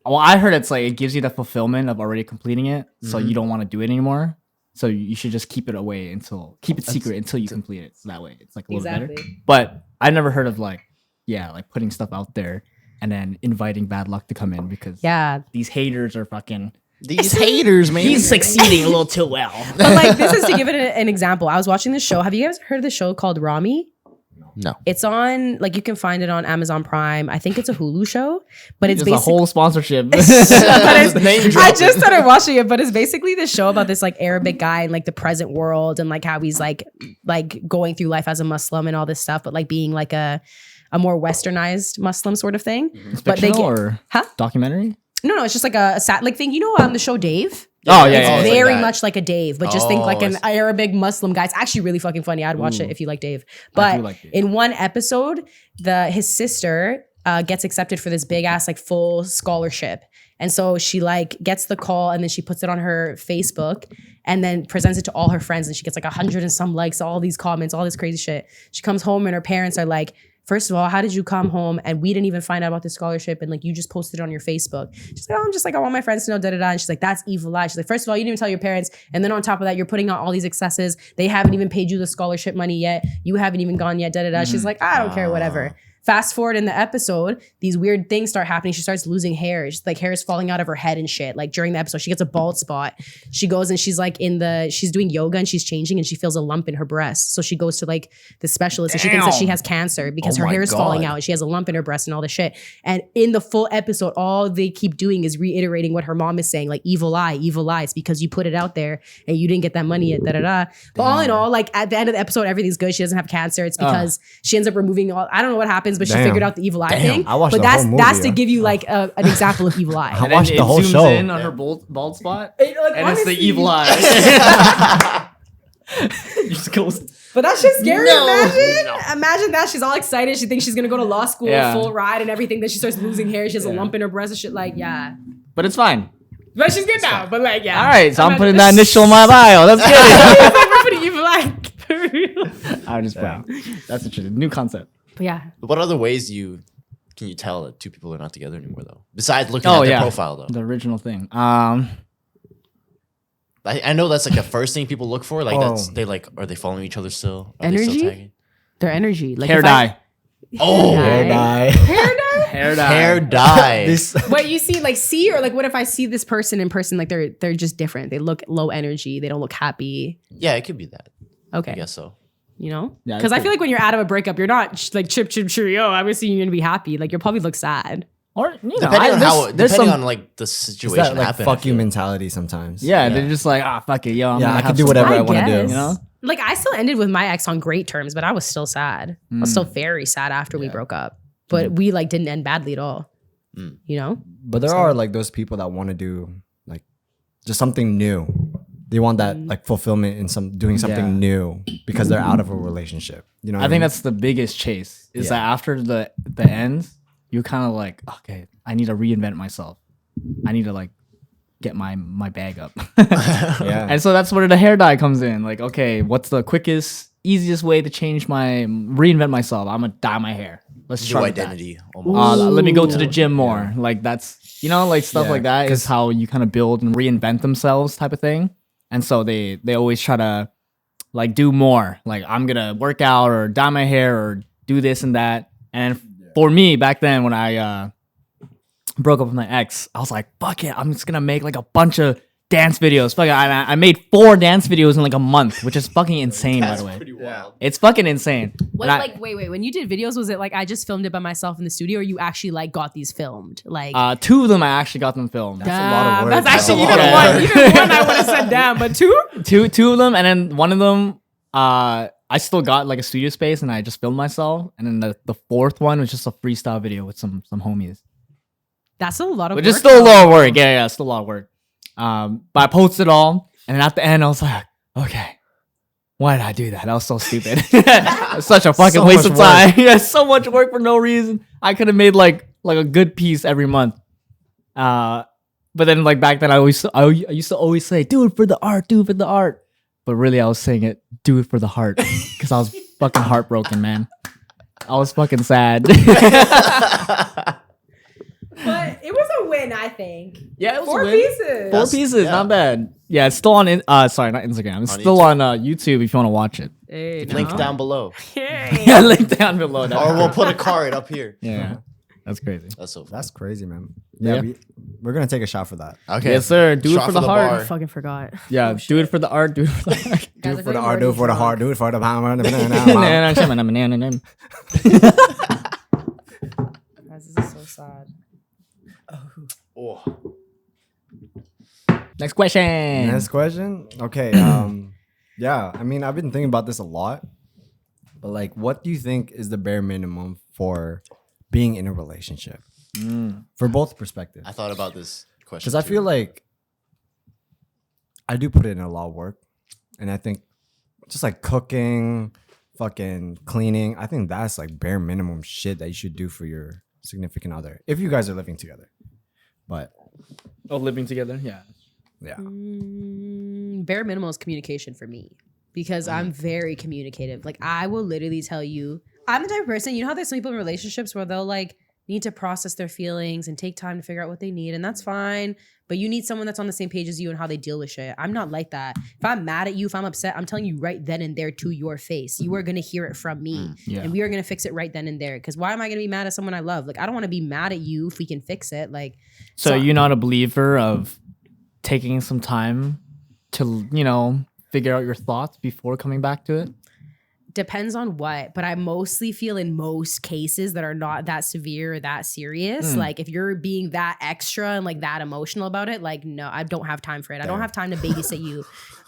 well, I heard it's like it gives you the fulfillment of already completing it, so you don't want to do it anymore. So you should just keep it away keep it secret until you complete it. So that way it's like a little better. But I never heard of like putting stuff out there and then inviting bad luck to come in because these haters are fucking. These haters, man. He's succeeding a little too well. But like, this is to give it an example. I was watching this show. Have you guys heard of the show called Rami? No. It's on, like, you can find it on Amazon Prime. I think it's a Hulu show, but it's basically a whole sponsorship. I just started watching it, but it's basically this show about this like Arabic guy in like the present world and like how he's like going through life as a Muslim and all this stuff, but like being like a more westernized Muslim sort of thing. It's but fictional or documentary? No, it's just like a like thing. You know, on the show Dave. Oh It's yeah. very like much like a Dave, but just think like an Arabic Muslim guy. It's actually really fucking funny. I'd watch it if you like Dave. But like Dave. in one episode, his sister gets accepted for this big ass like full scholarship. And so she like gets the call and then she puts it on her Facebook and then presents it to all her friends and she gets like 100 and some likes, all these comments, all this crazy shit. She comes home and her parents are like, first of all, how did you come home and we didn't even find out about this scholarship and like you just posted it on your Facebook? She's like, oh, I'm just like, I want my friends to know, da-da-da. And she's like, that's evil eye. She's like, first of all, you didn't even tell your parents. And then on top of that, you're putting out all these excesses. They haven't even paid you the scholarship money yet. You haven't even gone yet, da-da-da. She's like, I don't care, whatever. Fast forward in the episode, these weird things start happening. She starts losing hair. She's like hair is falling out of her head and shit. Like during the episode, she gets a bald spot. She goes and she's like she's doing yoga and she's changing and she feels a lump in her breast. So she goes to like the specialist and she thinks that she has cancer because her hair is falling out and she has a lump in her breast and all this shit. And in the full episode, all they keep doing is reiterating what her mom is saying, like evil eye. It's because you put it out there and you didn't get that money yet, da-da-da. But all in all, like at the end of the episode, everything's good. She doesn't have cancer. It's because she ends up removing I don't know what happens, but she figured out the evil eye thing. I watched but the whole movie, that's to give you like an example of evil eye. I watched the whole zooms show. in on her bald spot, Like, and it's the honestly, evil eye. You just go. But that shit's scary. No. Imagine that. She's all excited. She thinks she's gonna go to law school, Yeah. full ride and everything. Then she starts losing hair. She has a lump in her breast and shit. Like, yeah. But it's fine. But she's good now. But like, yeah. All right, so I'm putting that initial in my bio. That's good. We're putting evil eye. For real. I'm just playing. That's a new concept. But yeah. What other ways can you tell that two people are not together anymore though? Besides looking at their profile though. The original thing. I know that's like the first thing people look for. Like are they following each other still? Are they still Energy? tagging? Their energy. Like Hair dye. Hair dye. Hair dye. Hair dye. What you see, or like what if I see this person in person, like they're just different. They look low energy. They don't look happy. Yeah, it could be that. Okay. I guess so. You know? Yeah, Because I cool. feel like when you're out of a breakup, you're not like chip cheerio. Obviously, you're gonna be happy. Like you'll probably look sad. Or you know, Depending on like the situation That like happened. fuck you mentality sometimes. yeah, they're just like, fuck it, yo. I'm gonna I have can do some whatever fun. I want to do. guess. You know? Like I still ended with my ex on great terms, but I was still sad. I was still very sad after we broke up. But we like didn't end badly at all. You know? But there are like those people that want to do like just something new. They want that like fulfillment in doing something new because they're out of a relationship. You know, what I mean? think that's the biggest chase. Is that after the end, you're kind of like, okay, I need to reinvent myself. I need to like get my bag up. yeah. And so that's where the hair dye comes in. Like, okay, what's the quickest, easiest way to reinvent myself? I'm gonna dye my hair. Let's New try that. identity. Almost. Let me go to the gym more. Like that's like stuff like that is how you kind of build and reinvent themselves type of thing. And so they always try to like do more. Like I'm gonna work out or dye my hair or do this and that. And for me back then when I broke up with my ex, I was like, fuck it, I'm just gonna make like a bunch of dance videos. Fuck it, I made 4 dance videos in like a month, which is fucking insane, by the way. Pretty wild. It's fucking insane. What, And like, wait, when you did videos, was it like I just filmed it by myself in the studio, or you actually like got these filmed? Like, 2 of them I actually got them filmed. That's a lot of work. That's actually That's a even lot of one. work. Even one I would have said down, but 2? Two of them, and then one of them, I still got like a studio space, and I just filmed myself. And then the 4th one was just a freestyle video with some homies. That's a lot of Which work. is still a though. lot of work. Yeah, still a lot of work. But I posted it all, and then at the end, I was like, okay, why did I do that? That was so stupid. It's such a fucking So waste much of time. Yeah, so much work for no reason. I could have made like a good piece every month. But then like back then, I used to always say, do it for the art, do it for the art. but really I was saying it, do it for the heart, because I was fucking heartbroken, man. I was fucking sad. But it was a win, I think. Yeah, it was Four a win. pieces. Four pieces, yeah. not bad. Yeah, it's still on. Sorry, not Instagram. It's On still YouTube. on YouTube if you want to watch it. Hey, Link no. down below, Yeah, link down below. or we'll put a card up here. Yeah, that's crazy. That's so. Fun. That's crazy, man. Yeah. Yeah, we're gonna take a shot for that. Okay. Yes, sir. Do Shot it for the heart. I fucking forgot. Yeah, Oh, do shit. it for the art. Do it for the heart. Do Guys, it for I the think art, do it for the heart, do it for the power. Guys, this is so sad. Oh. Next question. Next question. Okay. Yeah. I mean, I've been thinking about this a lot, but like, what do you think is the bare minimum for being in a relationship for both perspectives? I thought about this question Because I feel like I do put in a lot of work, and I think just like cooking, fucking cleaning, I think that's like bare minimum shit that you should do for your significant other if you guys are living together. But Oh, living together. Yeah. yeah, Bare minimal is communication for me because I'm very communicative. Like I will literally tell you, I'm the type of person, you know how there's some people in relationships where they'll like need to process their feelings and take time to figure out what they need, and that's fine. But you need someone that's on the same page as you and how they deal with shit. I'm not like that. If I'm mad at you, if I'm upset, I'm telling you right then and there to your face. You are gonna hear it from me, Yeah. and we are gonna fix it right then and there. Because why am I gonna be mad at someone I love? Like I don't want to be mad at you if we can fix it. Like So you're not a believer of taking some time to, figure out your thoughts before coming back to it? depends on what, but I mostly feel in most cases that are not that severe or that serious. Like if you're being that extra and like that emotional about it, like no, I don't have time for it. I don't have time to babysit you.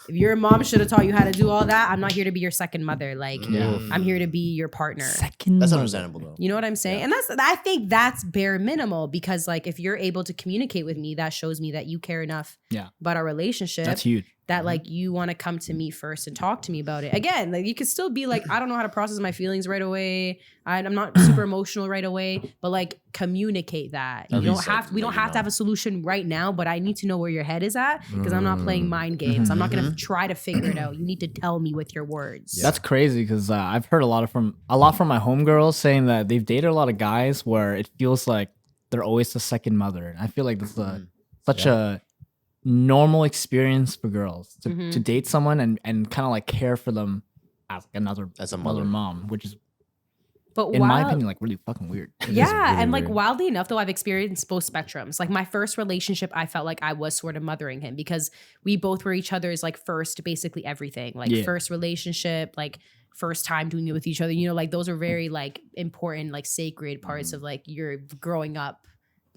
If your mom should have taught you how to do all that, I'm not here to be your second mother. Like I'm here to be your partner. That's understandable though. You know what I'm saying? And I think that's bare minimal because like if you're able to communicate with me, that shows me that you care enough about our relationship. That's huge. That like you want to come to me first and talk to me about it. Again, like you could still be like, I don't know how to process my feelings right away. I'm not super emotional right away, but like communicate that. You don't have we don't have to have a solution right now, but I need to know where your head is at because I'm not playing mind games. I'm not gonna try to figure it out. You need to tell me with your words. That's crazy because I've heard a lot from my homegirls saying that they've dated a lot of guys where it feels like they're always the second mother. And I feel like that's such a normal experience for girls to date someone and kind of like care for them as another mom, which is but in my opinion like really fucking weird. Yeah, and like wildly enough though, I've experienced both spectrums. Like my first relationship, I felt like I was sort of mothering him because we both were each other's like first basically everything. Like first relationship, like first time doing it with each other, you know, like those are very like important, like sacred parts of like your growing up,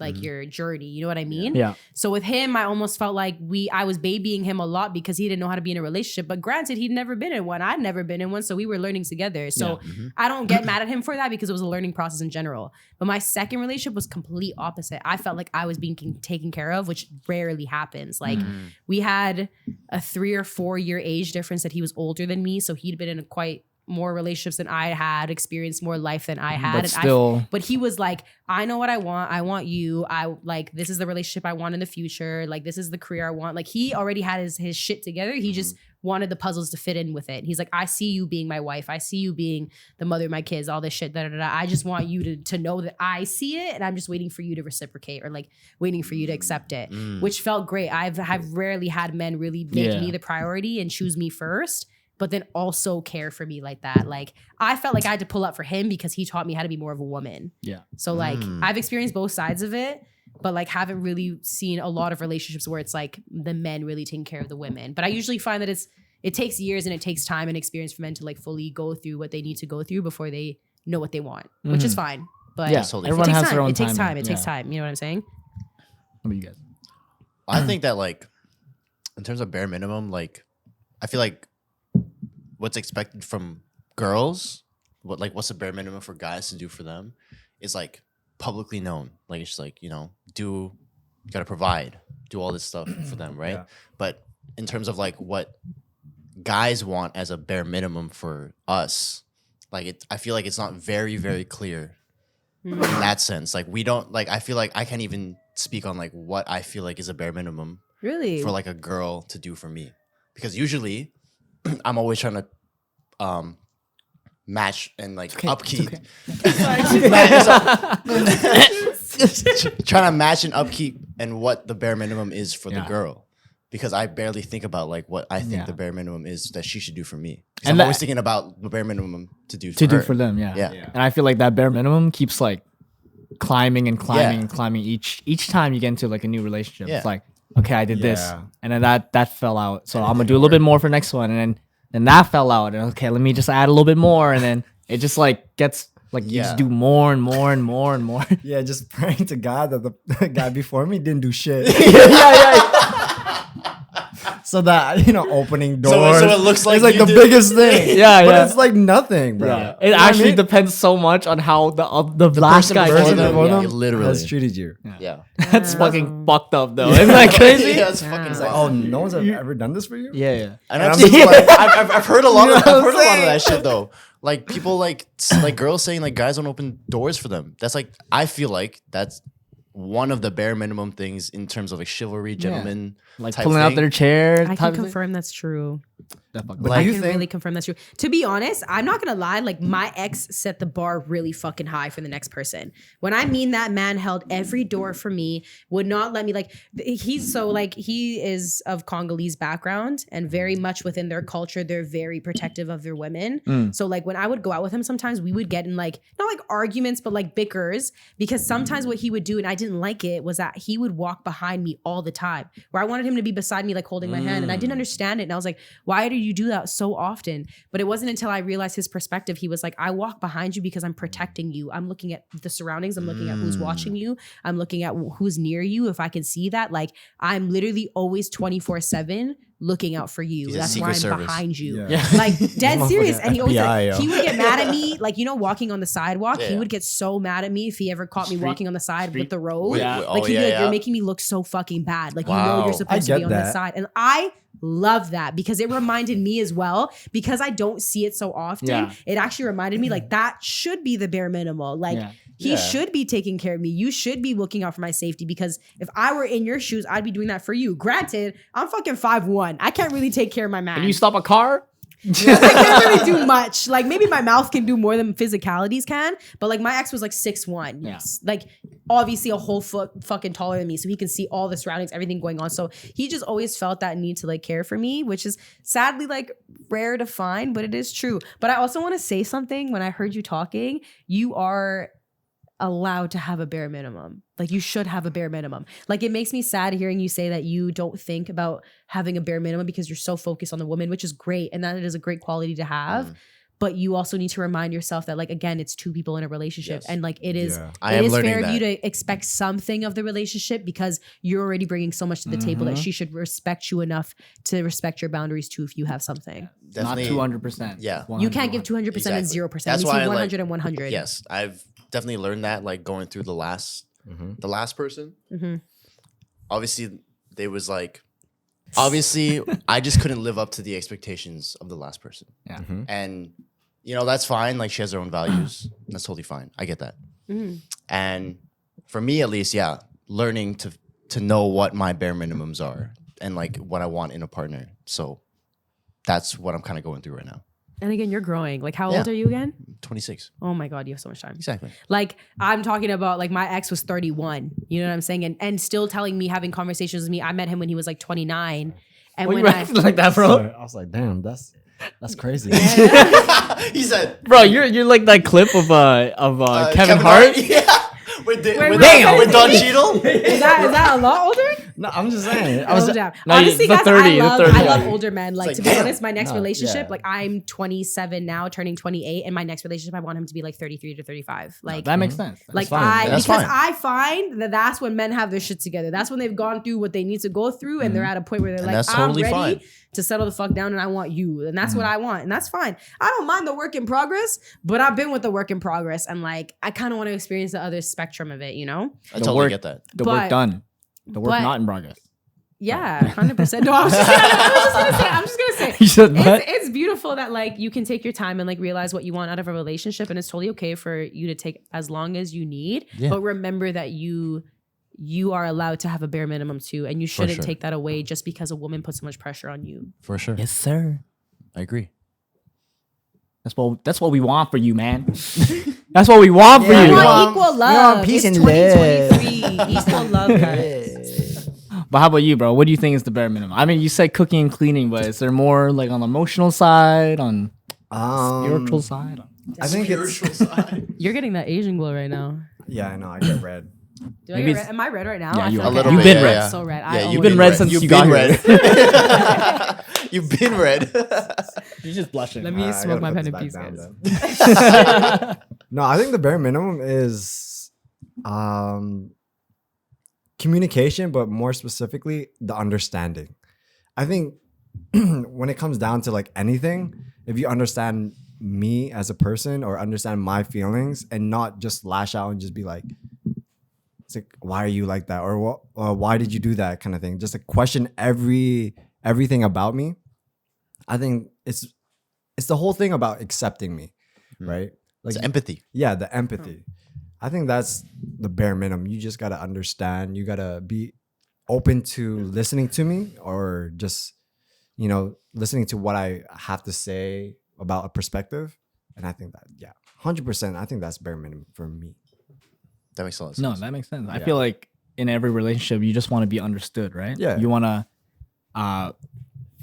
like your journey, you know what I mean? Yeah. So with him, I almost felt like I was babying him a lot because he didn't know how to be in a relationship. But granted, he'd never been in one. I'd never been in one. So we were learning together. So I don't get mad at him for that because it was a learning process in general. But my second relationship was complete opposite. I felt like I was being taken care of, which rarely happens. Like we had a 3 or 4 year age difference that he was older than me. So he'd been in quite more relationships than I had, experienced more life than I had. But he was like, I know what I want. I want you. I like, this is the relationship I want in the future. Like, this is the career I want. Like, he already had his shit together. He just wanted the puzzles to fit in with it. He's like, I see you being my wife. I see you being the mother of my kids, all this shit. I just want you to know that I see it and I'm just waiting for you to reciprocate or like waiting for you to accept it, which felt great. I've rarely had men really make me the priority and choose me first, but then also care for me like that. Like I felt like I had to pull up for him because he taught me how to be more of a woman. Yeah. So like I've experienced both sides of it, but like haven't really seen a lot of relationships where it's like the men really taking care of the women. But I usually find that it takes years and it takes time and experience for men to like fully go through what they need to go through before they know what they want, which is fine. But everyone has their own time. It takes time. You know what I'm saying? What about you guys? I think that like in terms of bare minimum, like I feel like what's expected from girls, what's the bare minimum for guys to do for them is like publicly known. Like it's just like, you know, you gotta provide, do all this stuff for them, right? Yeah. But in terms of like what guys want as a bare minimum for us, like I feel like it's not very, very clear in that sense. Like we don't like I feel like I can't even speak on like what I feel like is a bare minimum really for like a girl to do for me. Because usually I'm always trying to match and like upkeep. Trying to match and upkeep and what the bare minimum is for the girl. Because I barely think about like what I think the bare minimum is that she should do for me. And I'm always thinking about the bare minimum to do for them. And I feel like that bare minimum keeps like climbing and climbing each time you get into like a new relationship. It's like, okay, I did this, and then that fell out, so I'm gonna do a little bit more for next one, and then that fell out, and okay, let me just add a little bit more, and then it just like gets like you just do more and more and more and more. Yeah, just praying to God that the guy before me didn't do shit. So that, opening doors. So it looks like it's like the biggest thing. But it's like nothing, bro. Yeah. It actually depends so much on how the last guy literally has treated you. Yeah. That's fucking fucked up though. Isn't that crazy? That's fucking Like, oh, no one's ever done this for you? Yeah. And I'm just like, I've heard a lot of that shit though. Like people like girls saying like guys don't open doors for them. That's like, I feel like that's one of the bare minimum things in terms of like chivalry, gentlemen, like pulling out their chair. I can confirm that's true. But I can really confirm that's true. To be honest, I'm not gonna lie. Like my ex set the bar really fucking high for the next person. When I mean that man held every door for me, would not let me like. He is of Congolese background and very much within their culture, they're very protective of their women. So like when I would go out with him, sometimes we would get in like not like arguments, but like bickers because sometimes what he would do and I didn't like it was that he would walk behind me all the time. Where I wanted him to be beside me, like holding my hand, and I didn't understand it. And I was like, why do you do that so often? But it wasn't until I realized his perspective. He was like, I walk behind you because I'm protecting you. I'm looking at the surroundings. I'm looking at who's watching you. I'm looking at who's near you. If I can see that, like I'm literally always 24/7 looking out for you. That's why I'm behind you. Like dead serious. And he always he would get mad at me, like walking on the sidewalk. He would get so mad at me if he ever caught me walking on the side with the road. Like he'd be like, you're making me look so fucking bad. Like you're supposed to be on the side. And I love that because it reminded me as well, because I don't see it so often. It actually reminded me like that should be the bare minimum. Like he should be taking care of me. You should be looking out for my safety, because if I were in your shoes, I'd be doing that for you. Granted, I'm fucking 5'1". I can't really take care of my man. Can you stop a car? I can't really do much. Like maybe my mouth can do more than physicalities can, but like my ex was like 6'1". Like obviously a whole foot fucking taller than me, so he can see all the surroundings, everything going on. So he just always felt that need to like care for me, which is sadly like rare to find, but it is true. But I also want to say something. When I heard you talking, you are allowed to have a bare minimum. Like you should have a bare minimum. Like it makes me sad hearing you say that you don't think about having a bare minimum because you're so focused on the woman, which is great. And that it is a great quality to have. But you also need to remind yourself that like, again, it's two people in a relationship. And like it is fair of you to expect something of the relationship, because you're already bringing so much to the table that she should respect you enough to respect your boundaries too if you have something. Definitely, not 200%. Yeah. You can't give 200% and 0%. That's why 100 and 100. Yes. I've definitely learned that like going through the last person. Obviously they was like, I just couldn't live up to the expectations of the last person. And that's fine. Like she has her own values. That's totally fine. I get that. And for me, at least, learning to know what my bare minimums are and like what I want in a partner. So that's what I'm kind of going through right now. And again, you're growing. Like how old are you again? 26. Oh my God, you have so much time. Exactly. Like I'm talking about like my ex was 31. You know what I'm saying? And still telling me, having conversations with me. I met him when he was like 29. And when I like that, bro. Sorry, I was like, damn, that's crazy. He said, "Bro, you're like that clip of Kevin Hart." With Don Cheadle. Is that a lot older? No, I'm just saying. Honestly, guys, 30, I love older men. Like to be damn. honest, my next relationship, like I'm 27 now, turning 28, and my next relationship, I want him to be like 33 to 35. Like that makes sense. Like I find that that's when men have their shit together. That's when they've gone through what they need to go through, and they're at a point where they're like, I'm ready to settle the fuck down, and I want you, and that's what I want, and that's fine. I don't mind the work in progress, but I've been with the work in progress, and like I kind of want to experience the other spectrum of it, you know? I totally get that. The work done, the work not in progress. Yeah, 100%. No, I'm just gonna say. It's beautiful that like you can take your time and like realize what you want out of a relationship, and it's totally okay for you to take as long as you need. Yeah. But remember that you are allowed to have a bare minimum too, and you shouldn't take that away just because a woman puts so much pressure on you. For sure. Yes, sir. I agree. That's what we want for you, man. That's what we want for Yeah, you. We we want equal love. peace It's and love. 2023. Equal love, guys. But how about you, bro? What do you think is the bare minimum? I mean, you said cooking and cleaning, but is there more like on the emotional side, on spiritual side? I think it's You're getting that Asian glow right now. yeah. I know. I get red. Do Maybe I get red? Am I red right now? Yeah, I you feel are. A little You've bit. been red. Yeah. So red. Yeah, You've been red since you got red. You've been red. You're just blushing. Let me I smoke gotta my put pen in this back peace, down, guys. though. No, I think the bare minimum is communication, but more specifically, the understanding. I think when it comes down to like anything, if you understand me as a person or understand my feelings and not just lash out and just be like, it's like, why are you like that? Or what? Why did you do that? Kind of thing. Just to question everything about me. I think it's the whole thing about accepting me, right? Like It's empathy. yeah, the empathy. I think that's the bare minimum. You just gotta understand. You gotta be open to listening to me, or just listening to what I have to say about a perspective. And I think that 100%. I think that's bare minimum for me. That makes a lot of No, sense. that makes sense. I Yeah. feel like in every relationship, you just want to be understood, right? Yeah. You want to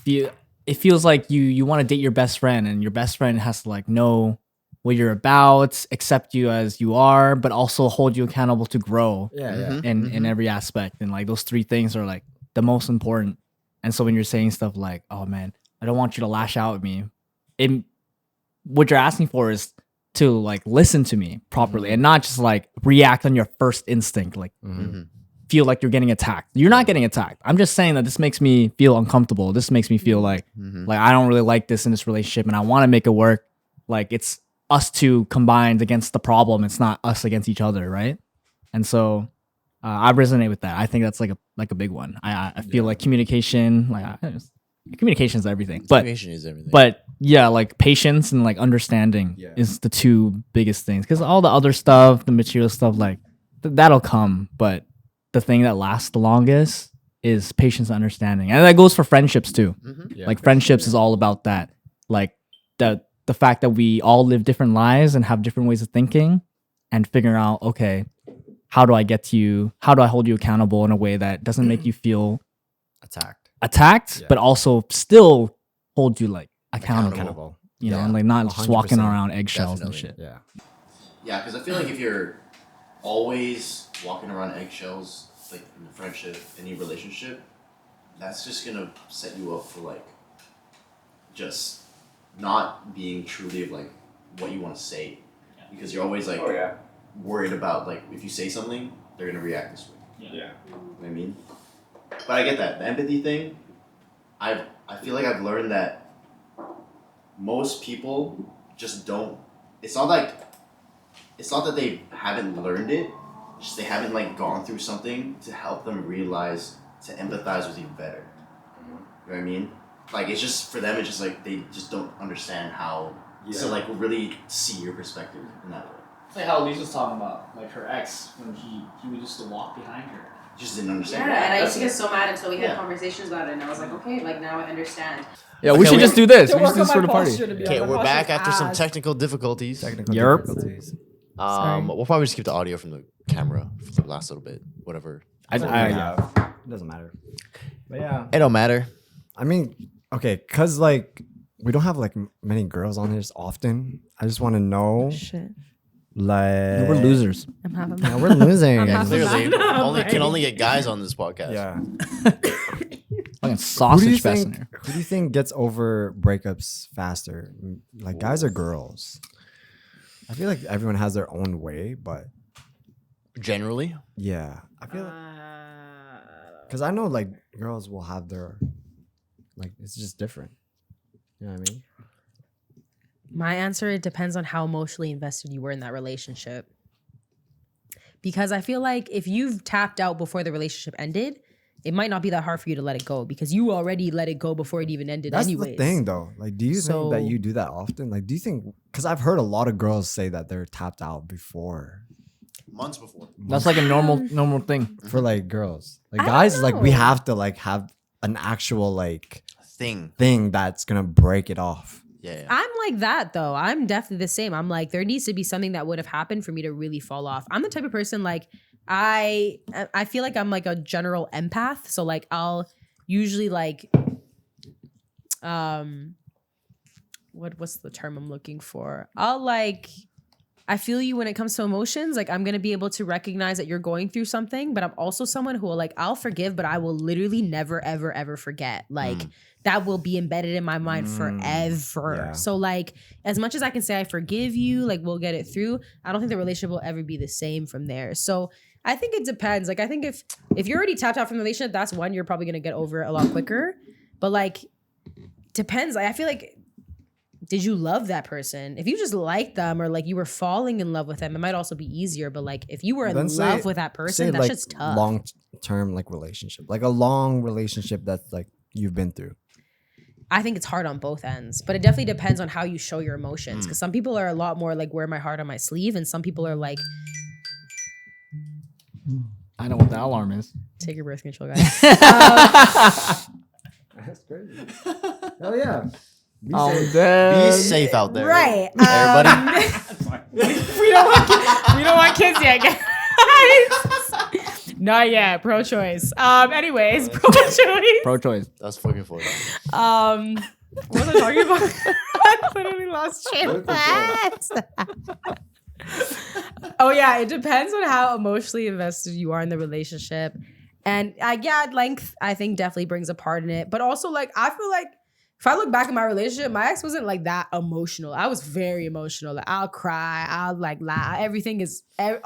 feel. It feels like you want to date your best friend, and your best friend has to like know what you're about, accept you as you are, but also hold you accountable to grow Yeah. in every aspect. And like those three things are like the most important. And so when you're saying stuff like, "Oh man, I don't want you to lash out at me," what you're asking for is to like listen to me properly and not just like react on your first instinct, like feel like you're getting attacked. You're not getting attacked. I'm just saying that this makes me feel uncomfortable. This makes me feel like I don't really like this in this relationship, and I want to make it work. Like it's us two combined against the problem. It's not us against each other, right? And so I resonate with that. I think that's like a big one. I feel like communication, communication is everything. Communication is everything. But yeah, like patience and like understanding is the two biggest things. Because all the other stuff, the material stuff, like that'll come. But the thing that lasts the longest is patience and understanding, and that goes for friendships too. Like friendships is all about that. Like the fact that we all live different lives and have different ways of thinking, and figuring out, okay, how do I get to you? How do I hold you accountable in a way that doesn't make you feel attacked, but also still hold you like accountable. You know, and like not just walking 100%. around eggshells Definitely. and shit. Yeah. Yeah, because I feel like if you're always walking around eggshells, like in a friendship, any relationship, that's just gonna set you up for like just not being truly of like what you want to say, because you're always like worried about like if you say something, they're gonna react this way. Yeah. You know what I mean? But I get that. The empathy thing, I feel like I've learned that most people just don't. It's not that they haven't learned it. Just they haven't like gone through something to help them realize to empathize with you better. You know what I mean? Like it's just for them. It's just like they just don't understand how to like really see your perspective in that way. It's like how Elise was talking about, like her ex when he would just walk behind her. Just didn't understand. Yeah, and I used to get so mad until we had Yeah. conversations about it, and I was like, okay, like now I understand. Yeah, we Okay, should we- just do this. To We should work do on this for my the party. posture to be Okay, on we're my back posture after some ass. technical difficulties. Yerp. difficulties. Sorry. We'll probably just keep the audio from the camera for the last little bit. Whatever. Yeah. It doesn't matter. But yeah. It don't matter. I mean, okay, cause like we don't have like many girls on here often. I just want to know, Shit. like We're losers. I'm half a Yeah, we're losing. I'm Yeah, half a clearly, man. can only get guys on this podcast. Yeah. Fucking Who do you sausage fest in think? here. Who do you think gets over breakups faster? Like guys or girls? I feel like everyone has their own way, but Generally, yeah, I feel because I know like girls will have their like it's just different. You know what I mean? My answer, it depends on how emotionally invested you were in that relationship. Because I feel like if you've tapped out before the relationship ended, it might not be that hard for you to let it go because you already let it go before it even ended That's anyways. the thing, though. Like, do you think that So- you do that often? Like, do you think? Because I've heard a lot of girls say that they're tapped out before months before. That's like a normal thing. for like girls. Like I don't guys, like we know. have to like have an actual like thing that's gonna break it off. Yeah. I'm like that though. I'm definitely the same. I'm like, there needs to be something that would have happened for me to really fall off. I'm the type of person like I feel like I'm like a general empath. So like I'll usually like what's the term I'm looking for? I feel you when it comes to emotions. Like I'm going to be able to recognize that you're going through something, but I'm also someone who will like, I'll forgive, but I will literally never, ever, ever forget. Like that will be embedded in my mind forever. Yeah. So like, as much as I can say, I forgive you, like we'll get it through. I don't think the relationship will ever be the same from there. So I think it depends. Like, I think if you're already tapped out from the relationship, that's one, you're probably going to get over it a lot quicker. But like, depends. Like, I feel like, did you love that person? If you just liked them or like you were falling in love with them, it might also be easier. But like if you were in love with that person, that's like just tough. Long-term like relationship, like a long relationship that's like you've been through. I think it's hard on both ends, but it definitely depends on how you show your emotions. Because some people are a lot more like wear my heart on my sleeve, and some people are like, I know what the alarm is. take your birth control, guys. That's crazy. Hell yeah. I'm dead. Be safe out there. Right. Everybody. we don't want kids yet, guys. Not yet. Pro-choice. Anyways, pro-choice. Pro-choice. That's fucking funny. What was I talking about? I literally lost train of thought. Oh yeah, it depends on how emotionally invested you are in the relationship, and length I think definitely brings a part in it. But also, like I feel like if I look back at my relationship, my ex wasn't like that emotional. I was very emotional. Like I'll cry, I'll like laugh. Everything is every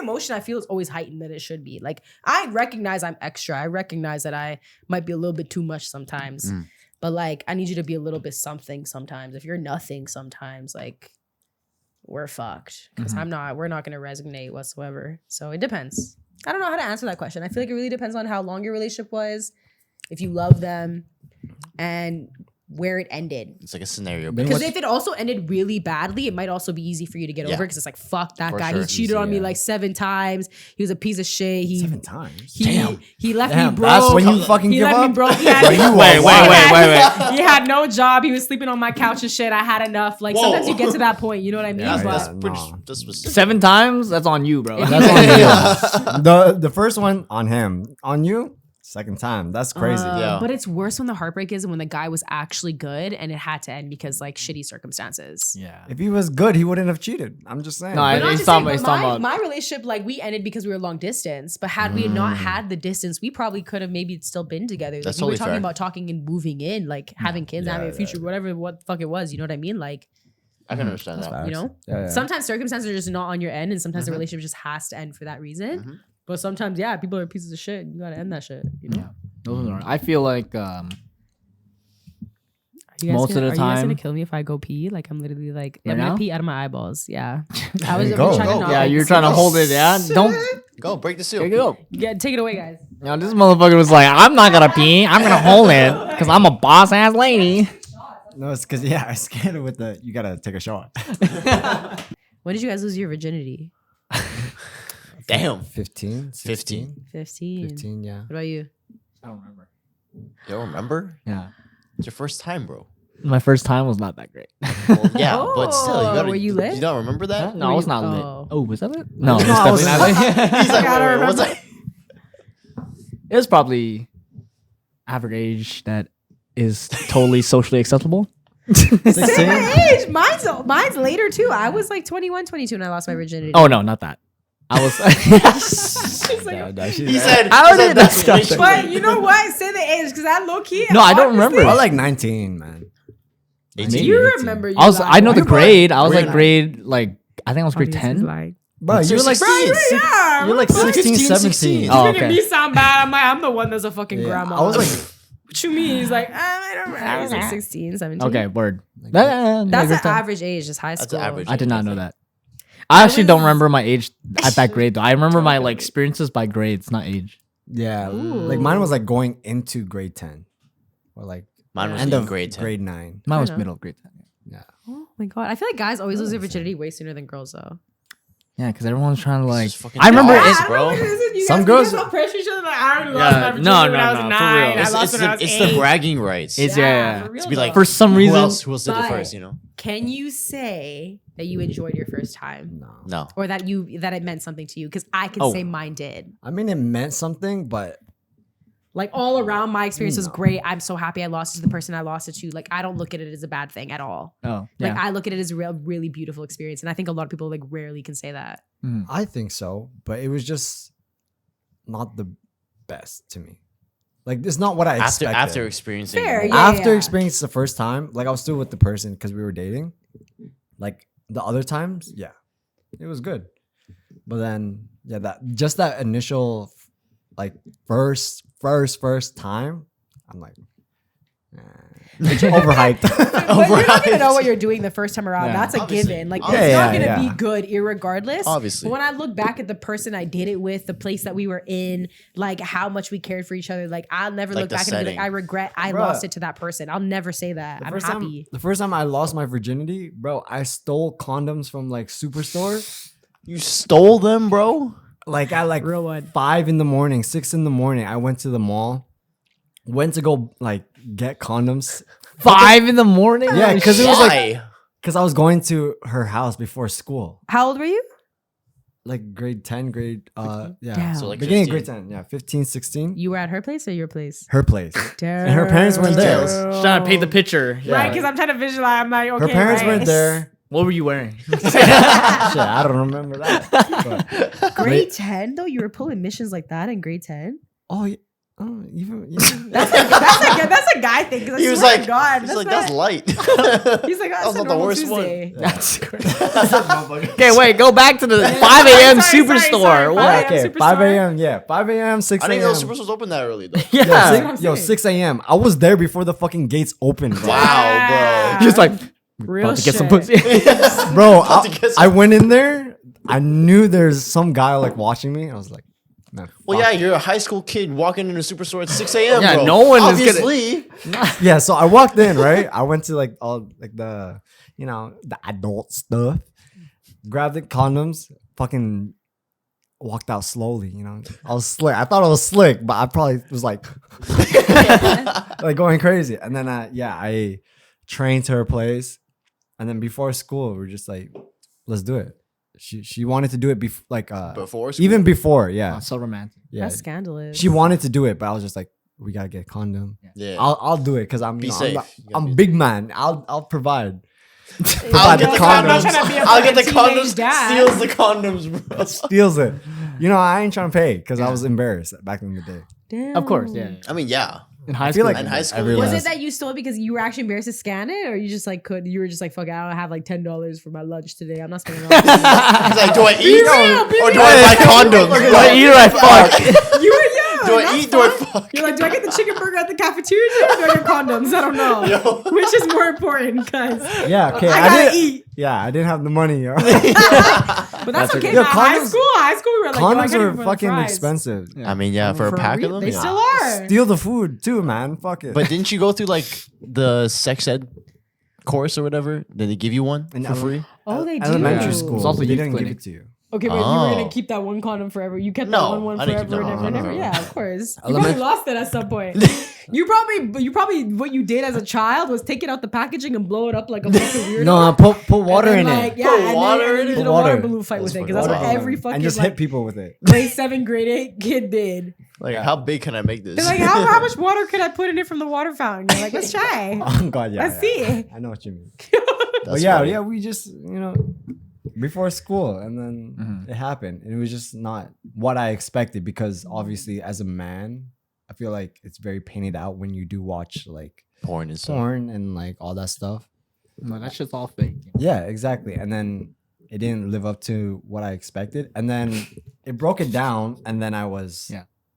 emotion I feel is always heightened than it should be. Like I recognize I'm extra. I recognize that I might be a little bit too much sometimes. But like I need you to be a little bit something sometimes. If you're nothing sometimes, like we're fucked. Because we're not gonna resonate whatsoever. So it depends. I don't know how to answer that question. I feel like it really depends on how long your relationship was, if you love them, and where it ended. It's like a scenario. Because if it also ended really badly, it might also be easy for you to get over because it's like, fuck that guy. Sure. He cheated on me like 7 times. He was a piece of shit. 7 times. He left me broke. That's when you fucking he give left up? me broke. Wait. He had no job. He was sleeping on my couch and shit. I had enough. Like sometimes you get to that point. You know what I mean? That's But pretty specific. 7 times? That's on you, bro. If That's on you. The first one on him. On you, second time. That's crazy. Yeah. But it's worse when the heartbreak is when the guy was actually good and it had to end because like shitty circumstances. Yeah. If he was good, he wouldn't have cheated. I'm just saying. No, But not he's to talking say, about- but he's talking my about- relationship, like we ended because we were long distance. But had we not had the distance, we probably could have maybe still been together. Like, That's we were totally talking fair. about talking and moving in, like having kids, having a future, whatever what the fuck it was. You know what I mean? Like, I can understand that. you know, Yeah. sometimes circumstances are just not on your end, and sometimes the relationship just has to end for that reason. But sometimes, yeah, people are pieces of shit. And you gotta end that shit. You know. Yeah. Those are, I feel like You guys most of the are you guys time- gonna kill me if I go pee? Like I'm literally like Right I'm gonna now? pee out of my eyeballs. Yeah. I was Go. trying to Go. not, yeah, like, you're trying to hold it. Yeah, don't. Go break the seal. Here you go. Yeah, take it away, guys. Now this motherfucker was like, I'm not gonna pee. I'm gonna hold it because I'm a boss ass lady. No, it's because I scared it with the. You gotta take a shot. When did you guys lose your virginity? Damn. 15, 15. 15. Yeah. What about you? I don't remember. You don't remember? Yeah, It's your first time, bro. my first time was not that great. Well, yeah, but still, you Oh, gotta. were you lit? You don't remember that? No, I was not Oh. lit. Oh, was that lit? No, it was I was definitely not lit. He's like, gotta wait, what's remember. that? It was probably average age that is totally socially acceptable. Same age. Mine's later too. I was like 21, 22 when I lost my virginity. Oh no, not that. I was. She's like, He said, How he said did that's that way stop? too but late. you know what? Say the age because that low key. No, I don't remember. I was like 19, man. 18. You 18. remember? You I know the lied. grade. I was Were like you- grade like I think I was grade Audience is 10. lying. Bro, you were like 16. Yeah, you're like what the fuck? 16, 15, 17. 16. Oh, Making okay. me sound bad. I'm the one that's a fucking Yeah, grandma. I was like, what you mean? He's like, I don't remember. I was like 16, 17. Okay, word. That's That's an average age, just high That's school. an average. I did not know that. I actually was- don't remember my age at that grade though. I remember my like experiences by grades, not age. yeah, Ooh. like mine was like going into grade 10, or like Mine was end in of grade 10. grade 9. Mine was know. middle of grade 10. Yeah, Oh my god, I feel like guys always lose their virginity way sooner than girls though. Yeah, because everyone's trying to like. It's fucking I remember dogs, it, bro. Some girls- pressure each other. Like, I already Yeah, lost my virginity no, when I was for 9. real. I lost when I was It's 8. the bragging rights. It's Yeah, yeah. for real to be like, though. For some who reason, else did it But- first? You know? Can you say that you enjoyed your first time, No. or that it meant something to you? Because I can Oh. say mine did. I mean, it meant something, but Like all around, my experience was great. I'm so happy I lost it to the person I lost it to. Like I don't look at it as a bad thing at all. oh Like yeah. I look at it as a really beautiful experience, and I think a lot of people like rarely can say that. I think so. But it was just not the best to me. Like it's not what I expected. After experiencing Fair, it. yeah. After experiencing the first time, like I was still with the person because we were dating. Like the other times, yeah, it was good. But then, yeah, that initial, like first time, I'm like, it's overhyped. But you're not gonna know what you're doing the first time around. Yeah. That's a Obviously. given. Like Obviously. it's not Yeah, gonna yeah. be good, irregardless. Obviously. But when I look back at the person I did it with, the place that we were in, like how much we cared for each other, like I'll never Like look the back and be setting. like, I regret I Bruh. lost it to that person. I'll never say that. I'm happy. The first time I lost my virginity, bro, I stole condoms from like Superstore. You stole them, bro? Like at like Real one. 5 in the morning, 6 in the morning, I went to the mall, went to go like get condoms. 5 in the morning. Yeah, because it was like Why? because I was going to her house before school, How old were you? like grade 10, yeah, Damn. So like beginning of 15. grade 10, yeah, 15, 16. You were at her place or your place? Her place. Damn. And her parents weren't there. Just trying to paint the picture. Yeah. Right, because I'm trying to visualize. I'm like, okay, Her parents right. weren't there. What were you wearing? Shit, I don't remember that. But, Grade 10 though, you were pulling missions like that in grade 10. oh, yeah. Oh, even That's a guy thing. He was like, that's light. He's like, that's That was a not the normal worst one. Tuesday. That's crazy. Okay, wait. Go back to the 5 a.m. Sorry, Superstore. sorry. What? Yeah, okay, Superstore. 5 a.m. Yeah, 5 a.m., 6 I a.m. didn't know Super was open that early though. Yeah. what I'm Yo, saying. 6 a.m. I was there before the fucking gates opened, bro. Wow, Just like Real about to get some shit. pussy. Bro, About to get some- I went in there. I knew there's some guy like watching me. I was like, man, Well, fuck. yeah, you're a high school kid walking into a Superstore at 6 a.m. Yeah, bro. no one is gonna- Obviously. Yeah, so I walked in, right? I went to like all like the, the adult stuff, grabbed the condoms, fucking walked out slowly, I was slick. I thought I was slick, but I probably was like like going crazy. And then I trained to her place. And then before school, we're just like, let's do it. She wanted to do it Before school? even before, yeah. So romantic. Yeah. That's scandalous. She wanted to do it, but I was just like, we gotta get a condom. Yeah. I'll do it because I'm Be you know, safe. I'm, You gotta I'm be big man. I'll provide. I'll Provide get the I'm not condoms. trying to be a I'll get the fucking teenage condoms. dad. Steals the condoms, bro. Steals it. I ain't trying to pay because I was embarrassed back in the day. Damn. Of course, yeah. I mean, yeah. In high I feel school, like In high school, every yeah. Was last- it that you stole it because you were actually embarrassed to scan it, or you just like you were just like, fuck it, I don't have like $10 for my lunch today. I'm not spending all that. He's like, do I eat real, or do I buy condoms? do I eat or I fuck? You were young. Do I that's eat? Do I fine. fuck? You're like, do I get the chicken burger at the cafeteria or do I get condoms? I don't know. Yo. Which is more important, guys? Yeah, okay. I gotta didn't- eat. Yeah, I didn't have the money. Yo. But that's okay. okay. Yo, man. High condoms- school, we were like, yo, I Condoms can't are even afford fucking fries. expensive. I mean, yeah, for a pack real, of them. they Yeah. still are. Steal the food too, man. Fuck it. But didn't you go through like the sex ed course or whatever? Did they give you one In for free? Oh, they do. elementary school, It's also they youth didn't give clinic. it to you. Okay, but you were Oh. gonna keep that one condom forever. You kept No, that one I didn't keep forever that and one ever and ever. forever. Yeah, of course. You Element- probably lost it at some point. You probably what you did as a child was take it out the packaging and blow it up like a fucking weirdo. No, put water And in then, like, it. Yeah, Put and water then in you it? did a Put water water. balloon fight with it That's because that's what fucking every fucking And just like, hit people with it. grade 7, grade 8 kid did. Like, how big can I make this? They're like, how much water could I put in it from the water fountain? You're like, let's try. Oh god, yeah. Let's yeah. see. I know what you mean. That's But yeah, funny. yeah, we just before school, and then it happened, and it was just not what I expected because obviously, as a man, I feel like it's very painted out when you do watch like Porn and stuff. porn and like all that stuff. No, that shit's all fake. Yeah, exactly. And then it didn't live up to what I expected, and then it broke it down, and then I was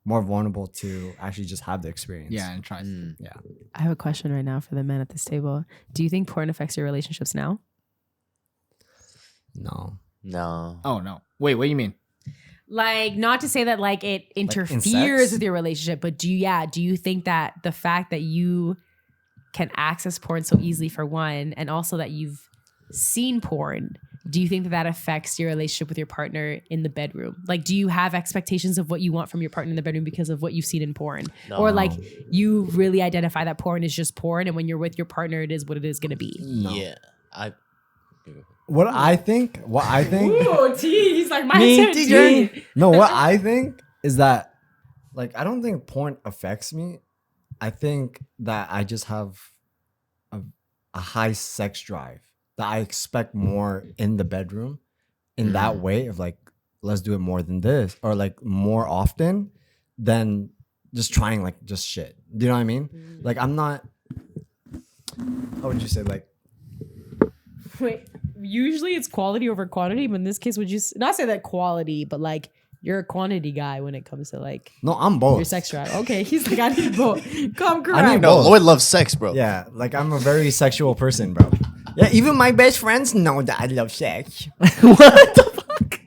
more vulnerable to actually just have the experience. Yeah, and try. I have a question right now for the men at this table. Do you think porn affects your relationships now? No. No. Oh no. Wait, what do you mean? Like, not to say that like it in interferes sex? with your relationship, but do you think that the fact that you can access porn so easily for one, and also that you've seen porn, do you think that affects your relationship with your partner in the bedroom? Like, do you have expectations of what you want from your partner in the bedroom because of what you've seen in porn? No. Or like you really identify that porn is just porn, and when you're with your partner, it is what it is going to be? Yeah, What I think. Ooh, T, he's like, my T. No, what I think is that, like, I don't think porn affects me. I think that I just have a high sex drive that I expect more in the bedroom in that way of like, let's do it more than this, or like more often than just trying like just shit. Do you know what I mean? Like, I'm not, how would you say, like, Wait, usually it's quality over quantity, but in this case, would you not say that quality, but like you're a quantity guy when it comes to like no, I'm both. your sex drive? Okay, he's like, I need both. Come I correct. need no, both. Lloyd loves sex, bro. Yeah, like I'm a very sexual person, bro. Yeah, even my best friends know that I love sex. What the fuck?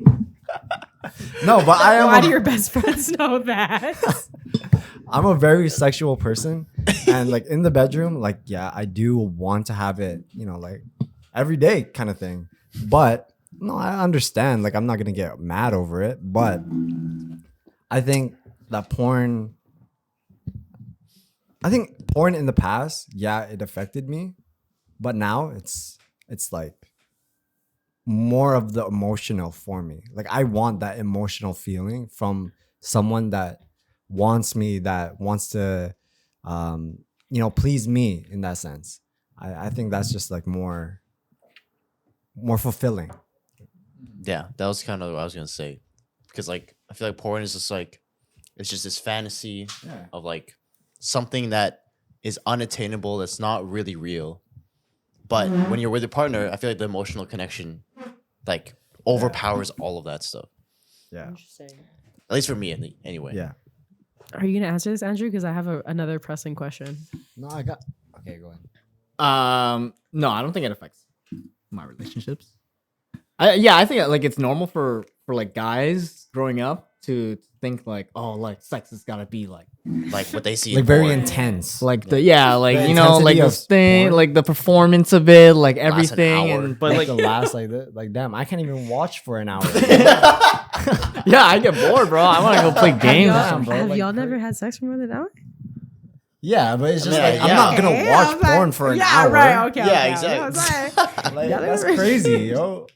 No, but I am. Why do your best friends know that? I'm a very sexual person, and like in the bedroom, like yeah, I do want to have it, like every day kind of thing. But no, I understand. Like I'm not gonna get mad over it, but I think that porn. I think porn in the past, yeah, it affected me, but now it's like more of the emotional for me. Like I want that emotional feeling from someone that wants me, that wants to please me in that sense. I think that's just like more fulfilling. Yeah, that was kind of what I was gonna say, because like I feel like porn is just like it's just this fantasy of like something that is unattainable, that's not really real. But when you're with your partner, I feel like the emotional connection like overpowers all of that stuff. Yeah. Interesting. At least for me, anyway. Yeah. Are you gonna answer this, Andrew? Because I have another pressing question. No, I got. Okay, go ahead. No, I don't think it affects my relationships. I think like it's normal for like guys growing up to think like, oh, like sex has gotta be like what they see, Like in very porn. intense. like the The like like intensity the of thing, porn. like the performance of it, like an everything, hour. and but Like like the last like damn, I can't even watch for an hour. yeah, I get bored, bro. I want to go play games. y'all- Or something. bro, like, never had sex for more than an hour? Yeah, but it's just I mean, like yeah. I'm not gonna Okay, watch I was like, porn for an yeah, hour. right, okay. Yeah, okay, exactly. I was like, Like, Y'all that's never- crazy, yo.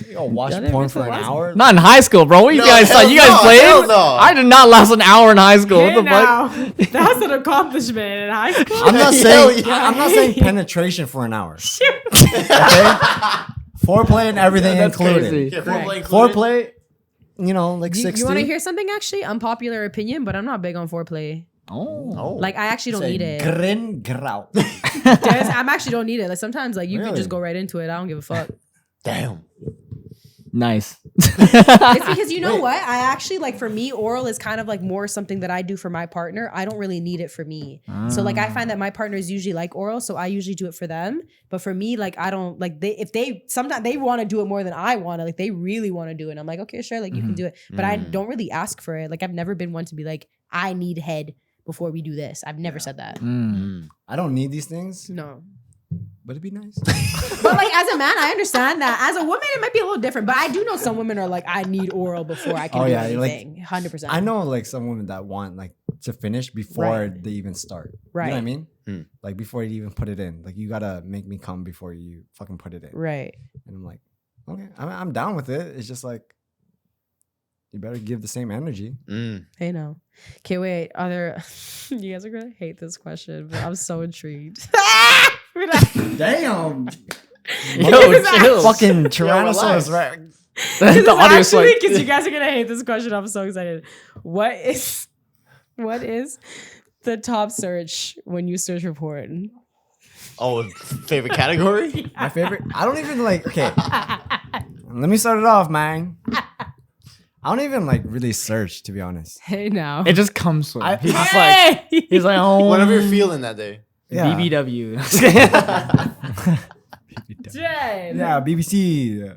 You gonna watch Y'all never porn been for to an Alaska? hour? Not in high school, bro. What you No, guys hell thought? You guys no, played? hell no. I did not last an hour in high school. hey What the fuck? now, that's an accomplishment in high school. I'm not Hell saying yeah. I'm not saying penetration for an hour. Okay? Foreplay and everything That's included. crazy. Yeah, Correct. foreplay included. Foreplay, like You 60. want to hear something actually unpopular opinion, but I'm not big on foreplay. Oh. Like I actually don't need it. Grin grau. I'm actually don't need it. Like sometimes like you can Really? just go right into it. I don't give a fuck. Damn. Nice. It's because you know what? I actually like for me, oral is kind of like more something that I do for my partner. I don't really need it for me. So like I find that my partners usually like oral, so I usually do it for them. But for me, like I don't like if they sometimes they want to do it more than I want to. Like they really want to do it. And I'm like, okay, sure, like you can do it. But I don't really ask for it. Like I've never been one to be like, I need head before we do this. I've never said that. I don't need these things, No. but it'd be nice. But like as a man, I understand that. As a woman, it might be a little different. But I do know some women are like, I need oral before I can Oh, do yeah, like, anything. 100%. I know like some women that want like to finish before Right. they even start. You Right. know what I mean? Hmm. Like before you even put it in. Like you gotta make me come before you fucking put it in. Right. And I'm like, okay, I'm down with it. It's just like you better give the same energy. Hey, no. Okay, wait. Are there? You guys are gonna hate this question, but I'm so intrigued. Damn. Yo, chill. Fucking relax. Tyrannosaurus Rex. The audio's Actually, like, because you guys are gonna hate this question. I'm so excited. What is the top search when you search for porn? Oh, favorite category? My favorite. I don't even like. Okay, let me start it off, man. I don't even like really search, to be honest. Hey, now. it just comes with. I- He's just like, he's like, oh, Whatever you're feeling that day. Yeah. BBW. Jay. Yeah, BBC.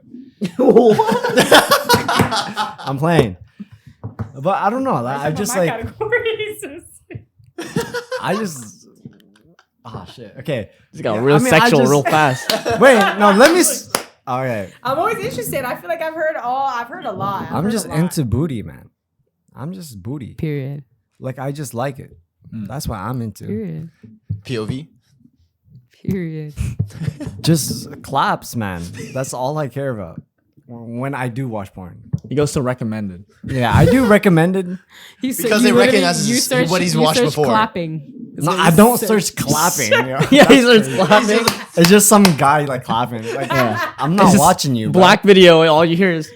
I'm playing, but I don't know. I just like. I just. Oh shit. Okay. He's got Yeah, real I mean, sexual I just- real fast. Wait, no. Let me. Okay. I'm always interested. I feel like I've heard a lot. I've I'm heard just a lot. into booty, man. I'm just booty. Period. Like I just like it. That's what I'm into. Period. POV. Period. Just claps, man. That's all I care about when I do watch porn. He goes to recommended. Yeah, I do recommend it. Because they recognize what he's watched before. Clapping. No, I don't search clapping. Yeah, he starts clapping. It's just some guy like clapping. Like, I'm not It's just watching you. Bro. Black video. All you hear is.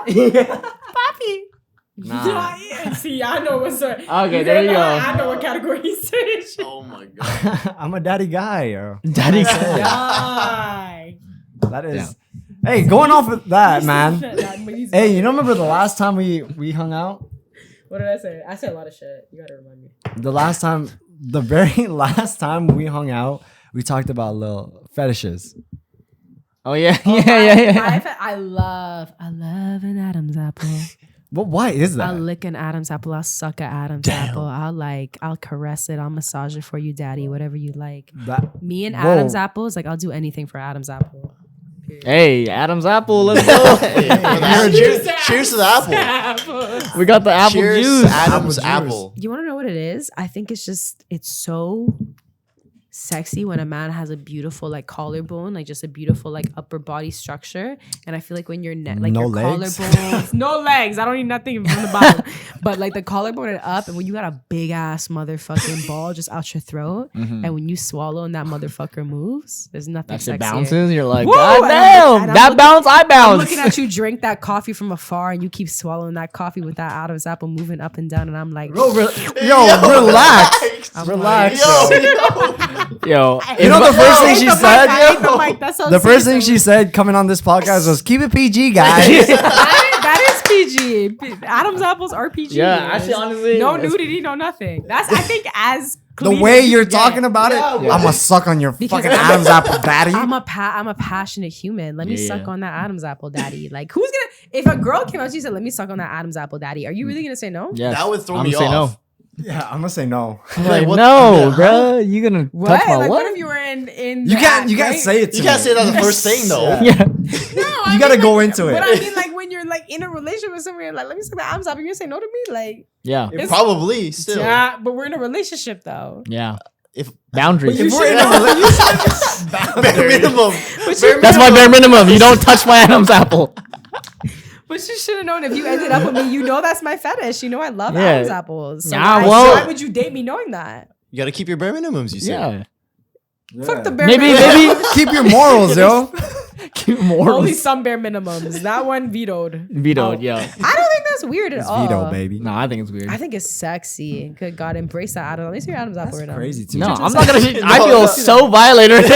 Papi. Nah. See, I know what's up. Okay, there you go. I know what category he's in. Oh my god. I'm a daddy guy, yo. Daddy That is. Hey, going off of that, man. Hey, you don't remember the last time we hung out? What did I say? I said a lot of shit. You gotta remind me. The very last time we hung out, we talked about little fetishes. Oh yeah, I love an Adam's apple. But why is I'll that? lick an Adam's apple. I'll suck an Adam's apple. I'll caress it. I'll massage it for you, daddy. Whatever you like. Me and Whoa. Adam's apple is like I'll do anything for Adam's apple. Hey, Adam's apple. Let's go. Cheers to the apple. We got the apple Cheers, juice. Adam's Apple juice. apple. You want to know what it is? I think it's so sexy when a man has a beautiful like collarbone, like just a beautiful like upper body structure. And I feel like when your like No your legs? collarbone, no legs. I don't need nothing from the bottom, but like the collarbone and up, and when you got a big ass motherfucking ball just out your throat, and when you swallow and that motherfucker moves, there's nothing. That shit sexier. bounces. You're like, Woo! God And damn, I'm that looking- bounce, I I'm bounce. looking at you drink that coffee from afar, and you keep swallowing that coffee with that Adam's apple moving up and down, and I'm like, Relax. Relax. Yo, You know the first thing she said? The first thing she said coming on this podcast was, keep it PG, guys. that is PG. Adam's apples are PG. Yeah, actually, honestly, no it's- nudity, no nothing. That's I think as The clean way as you you're can get. talking about it, I'm gonna suck on your Because fucking Adam's apple, daddy. I'm a passionate human. Let me Yeah, suck yeah. on that Adam's apple, daddy. Like, who's gonna? If a girl came out, she said, "Let me suck on that Adam's apple, daddy." Are you really gonna say no? Yes. That would throw I'm me gonna say off. Yeah, I'm gonna say no. Like, what- no, yeah. bro. You gonna What? touch my Like, what? what if you were in? You can't say it to You me. can't say that the first thing though. Yeah. No, You gotta go into it. But I mean, like when you're like in a relationship with somebody, like, let me suck the Adam's apple. You're gonna say no to me, like, Yeah. Probably still. yeah. But we're in a relationship though. Yeah. If Boundaries. If we're in a bare minimum. That's my bare minimum. You don't touch my Adam's apple. But you should have known if you ended up with me. You know that's my fetish. You know I love Yeah. Adam's apples. So Yeah, why, well- why would you date me knowing that? you gotta keep your bare minimums, you said. Yeah. Fuck the bare Maybe minimum. keep your morals, yo. Keep more. Only some bare minimums. That one vetoed. Vetoed. Yeah. I don't think that's weird at all. Veto, baby. No, I think it's weird. I think it's sexy. Good God, embrace that Adam. Let me see your Adam's apple right now. Crazy too. No, I'm not gonna. I feel no. so violated.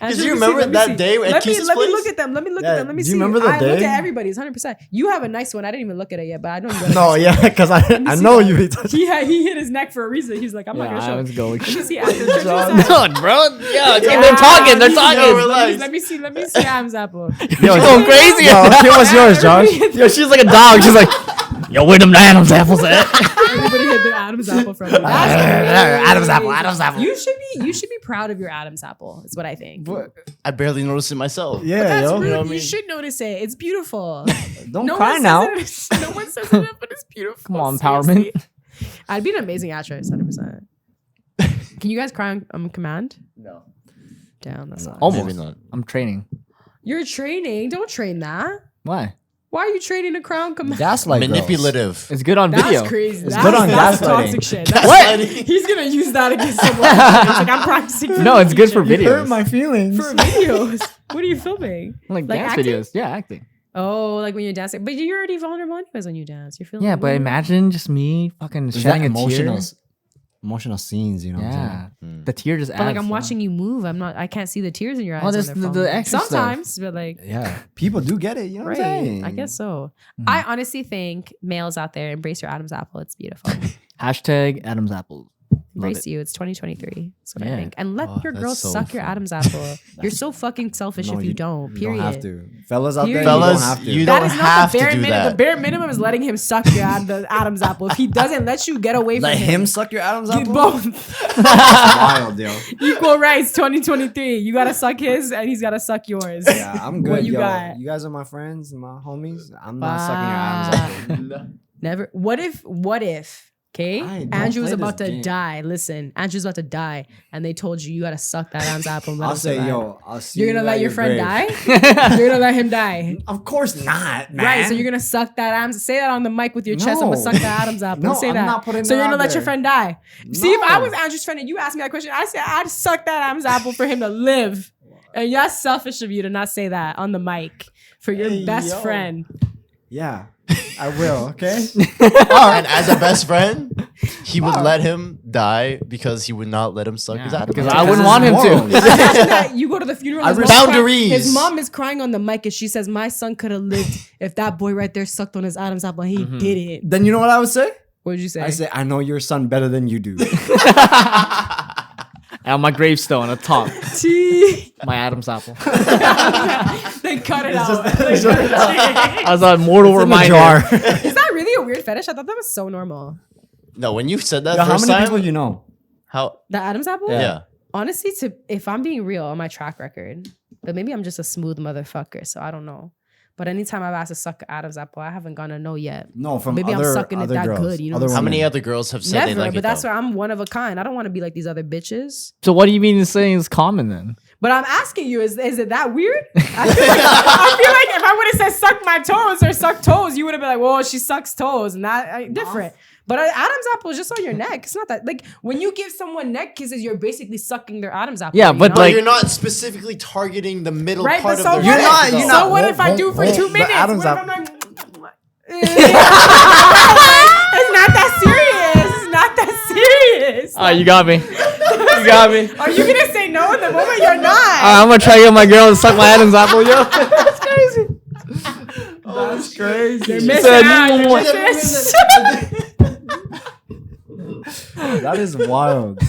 And Do you let me remember let me that see. day at Let me Keith's let me place? look at them. Let me look Yeah, at them. Let me do see. you remember the I look day? at everybody's 100%. You have a nice one. I didn't even look at it yet, but I know you got a No, nice yeah, because I know you be touching. He hit his neck for a reason. He's like, I'm not Yeah, gonna I show. was going. Let me see Adam's apple. Done, bro. Yeah, Yeah, they're talking. They're no, talking. relax. Let me see Adam's apple. She's going crazy. Yo, what's yours, Josh? Yo, she's like a dog. She's like, yo, where them Adam's apples at? Everybody hit their Adam's apple from me. Adam's apple. You should be proud of your Adam's apple. Is what I think. I barely noticed it myself. Yeah, That's yo. rude. know what I You mean? should notice it. It's beautiful. Don't No cry one now. says it, no one says it, but it's beautiful. Come on, seriously. empowerment. I'd be an amazing actress, 100%. Can you guys cry on command? No. Damn, that's not. Almost. Maybe not. I'm training. You're training. Don't train that. Why? Why are you training to cry on command? Gaslight girls. Manipulative. It's good on That's video. crazy. It's That's, good on that's gaslighting. toxic shit. That's What? He's gonna use that against someone. It's like I'm practicing. For No, the it's good for future. videos. feelings. For videos. What are you filming? Like dance acting? videos. Yeah, acting. Oh, like when you're dancing. But you're already vulnerable anyways when you dance. You're feeling. Yeah, but imagine just me fucking Is that shedding a emotional scenes, you know tear. what I'm Yeah, saying? the tear just But like adds I'm to watching you move. I can't see the tears in your eyes. Oh, on there's their the phone. extra stuff. Sometimes, but like. Yeah. People do get it, you know what I'm Right. saying? I guess so. Mhm. I honestly think males out there embrace your Adam's apple. It's beautiful. Hashtag Adam's apples. Embrace you. It's 2023. That's what I Yeah. think. And let your that's girl so suck your fun. Adam's apple. You're so fucking selfish No, if you don't. You Period. don't have to. Fellas out there, Period. you don't Fellas, have to. you That don't is not have the to bare do minimum. that. The bare minimum is letting him suck your Adam's apple. If he doesn't let you get away from Let him him, suck your Adam's you apple? both That's wild, yo. equal rights. 2023. You gotta suck his, and he's gotta suck yours. Yeah, I'm good. What you yo. got? You guys are my friends and my homies. I'm not sucking your Adam's apple. Never. What if? Okay, Aye, don't Andrew was play about this to game. die. Listen, Andrew's about to die, and they told you gotta suck that Adam's apple. And let I'll him say, survive. yo, I'll see You're you gonna at let your friend grave. die? You're gonna let him die? Of course not, man. Right, so you're gonna suck that Adam's. Say that on the mic with your chest. I'm gonna No. suck that Adam's apple. No, Say I'm that. not putting so that you're gonna out let your there. friend die. See, if I No. was Andrew's friend and you asked me that question, I say I'd suck that Adam's apple for him to live. And that's selfish of you to not say that on the mic for your Hey, best yo. friend. Yeah, I will, okay? And as a best friend, he would let him die because he would not let him suck his Adam's Because apple. I wouldn't want him to. Morals. Imagine that you go to the funeral. His mom's crying- Boundaries. His mom is crying on the mic and she says, "My son could have lived if that boy right there sucked on his Adam's apple. And he didn't." Then you know what I would say? What did you say? I say, I know your son better than you do. And on my gravestone at top, T. my Adam's apple. They cut it out. They cut it out. As a mortal In a reminder. jar. Is that really a weird fetish? I thought that was so normal. No, when you said that Yo, how first many time, people you know? how? The Adam's apple? Yeah. Honestly, if I'm being real on my track record, but maybe I'm just a smooth motherfucker, so I don't know. But anytime I've asked to suck Adam's apple, I haven't gone to no yet. No, from Maybe I'm other, sucking it other that girls. good, you know Other what I'm How women. many other girls have said they Never, like but it? that's though? why I'm one of a kind. I don't want to be like these other bitches. So what do you mean is saying is common then? But I'm asking you, is it that weird? I feel like if I would have said suck my toes or suck toes, you would have been like, well, she sucks toes and that different. But Adam's apple is just on your neck. It's not that like when you give someone neck kisses, you're basically sucking their Adam's apple. Yeah, you but know? But like- you're not specifically targeting the middle right, part but of so the what? You're not- though. you're So not- what if I do for won't- 2 the minutes? Adam's What if I'm apple- like, it's not that serious. It's not that serious. Oh, you got me. You got me. Are you gonna say no in the moment? You're not. I'm gonna try to get my girl to suck my Adam's apple, yo. That's crazy. That's crazy. You're She missing said, out. You're "Mm, missing- That is wild.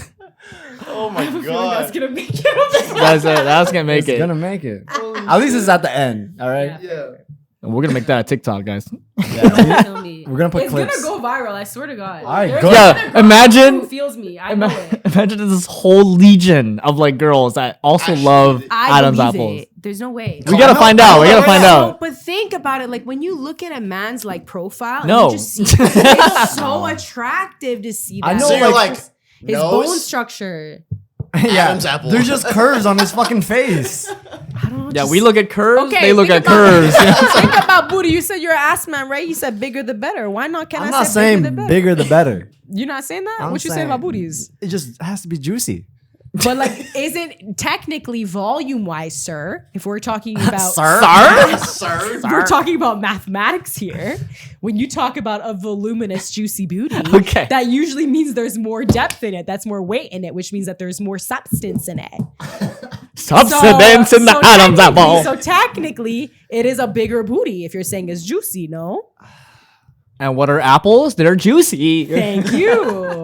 Oh my I have a feeling god. that's gonna make it. That's gonna make It's it. gonna make it. At least it's at the end. All right. Yeah. And we're gonna make that a TikTok, guys. Kill me. We're gonna put It's clips. gonna go viral. I swear to God. Alright, There's good. another Yeah, girl imagine- who feels me. I know it. Imagine this whole legion of like girls that also love I Adam's believe apples. it. There's no way. We gotta find out. We gotta find out. But think about it. Like when you look at a man's like profile, No. and you just see it's so attractive to see that. I know, So you're like, his nose, bone structure. Adam's apple. There's just curves on his fucking face. I don't know. Yeah, just- we look at curves. Okay, they look think at curves. Think about booty. You said you're an ass man, right? You said bigger the better. Why not? Can I'm I not say saying bigger the better? bigger the better. You're not saying that? I'm What you saying saying- about booties? It just has to be juicy. But like, isn't technically volume wise, sir? If we're talking about Sir? if we're talking about mathematics here, when you talk about a voluminous, juicy booty, Okay. that usually means there's more depth in it. That's more weight in it, which means that there's more substance in it. Substance in the Adam's technically- apple. So technically, it is a bigger booty if you're saying it's juicy, no? And what are apples? They're juicy. Thank you.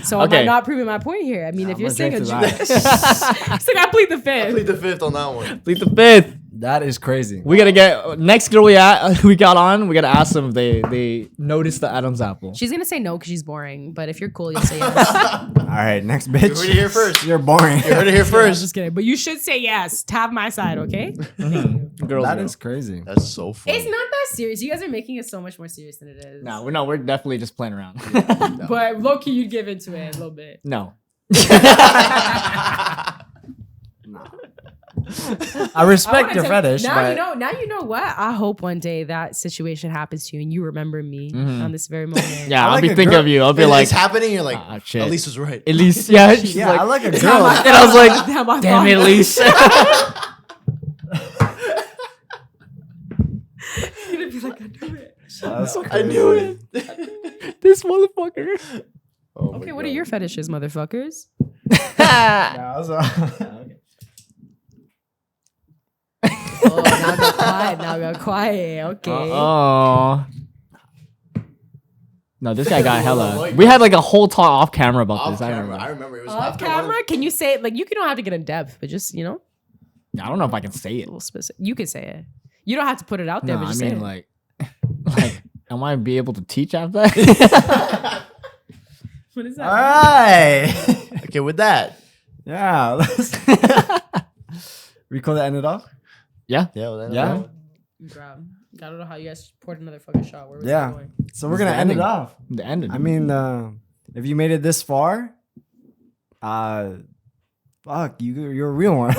So am Okay. I not proving my point here? I mean, if I'm you're saying gonna a drink juicy, so I plead the fifth. Plead the fifth on that one. Plead the fifth. That is crazy. We gotta get next girl we got on. We gotta ask them if they noticed the Adam's apple. She's gonna say no because she's boring. But if you're cool, you'll say yes. All right, next bitch. You heard it here first. You're boring. You heard it here I'm first. just kidding. But you should say yes to have my side, okay? Girls That go. is crazy. That's so funny. It's not that serious. You guys are making it so much more serious than it is. No, we're definitely just playing around. But low key, you'd give into it a little bit. No. I respect your I wanna take- fetish, Now but you know. Now you know what. I hope one day that situation happens to you and you remember me on this very moment. Yeah, I I'll like be a thinking girl- of you. I'll be It's like, happening. You're like, Ah, shit. Elise was right. Elise. Yeah, she's yeah, I like, like a girl. and I was like, Damn, I damn it, thought- Elise. You're gonna be like, I knew it. That's I knew it. This motherfucker. Oh my Okay, what are God. your fetishes, motherfuckers? Yeah, I was, Oh, now I got quiet. Now I got quiet. Okay. Oh. No, this guy got hella. We had like a whole talk off camera about Off this. camera. I I remember it was Off after one of- camera? Can you say it? Like, you don't have to get in depth, but just, you know, I don't know if I can say a it. little specific. You can say it. You don't have to put it out there, No, but I just say mean it. like, am I be able to teach after that? What is All right. Okay, with that. Yeah. Let's we call that ended off? Yeah. Yeah, well, Yeah. Grab. I don't know how you guys poured another fucking shot. Where was Yeah. it going? So we're It's gonna the end it ending. off. The ending. I mean, if you made it this far, fuck, you're a real one.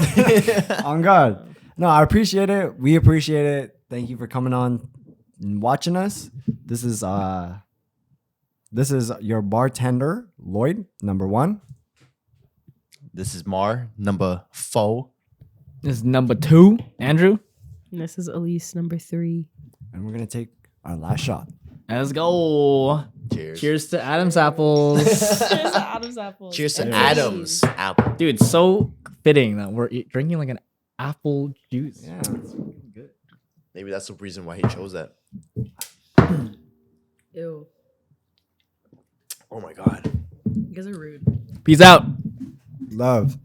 On God. No, I appreciate it. We appreciate it. Thank you for coming on and watching us. This is your bartender, Lloyd, number 1. This is Mar, number 4. This is number 2, Andrew. And this is Elise, number 3. And we're gonna take our last shot. Let's go. Cheers. Cheers to Adam's apples. Cheers to Adam's apples. Cheers to And Adam's apple. Dude, it's so fitting that we're drinking like an apple juice. Yeah, it's good. Maybe that's the reason why he chose that. Ew. Oh my god. You guys are rude. Peace out. Love.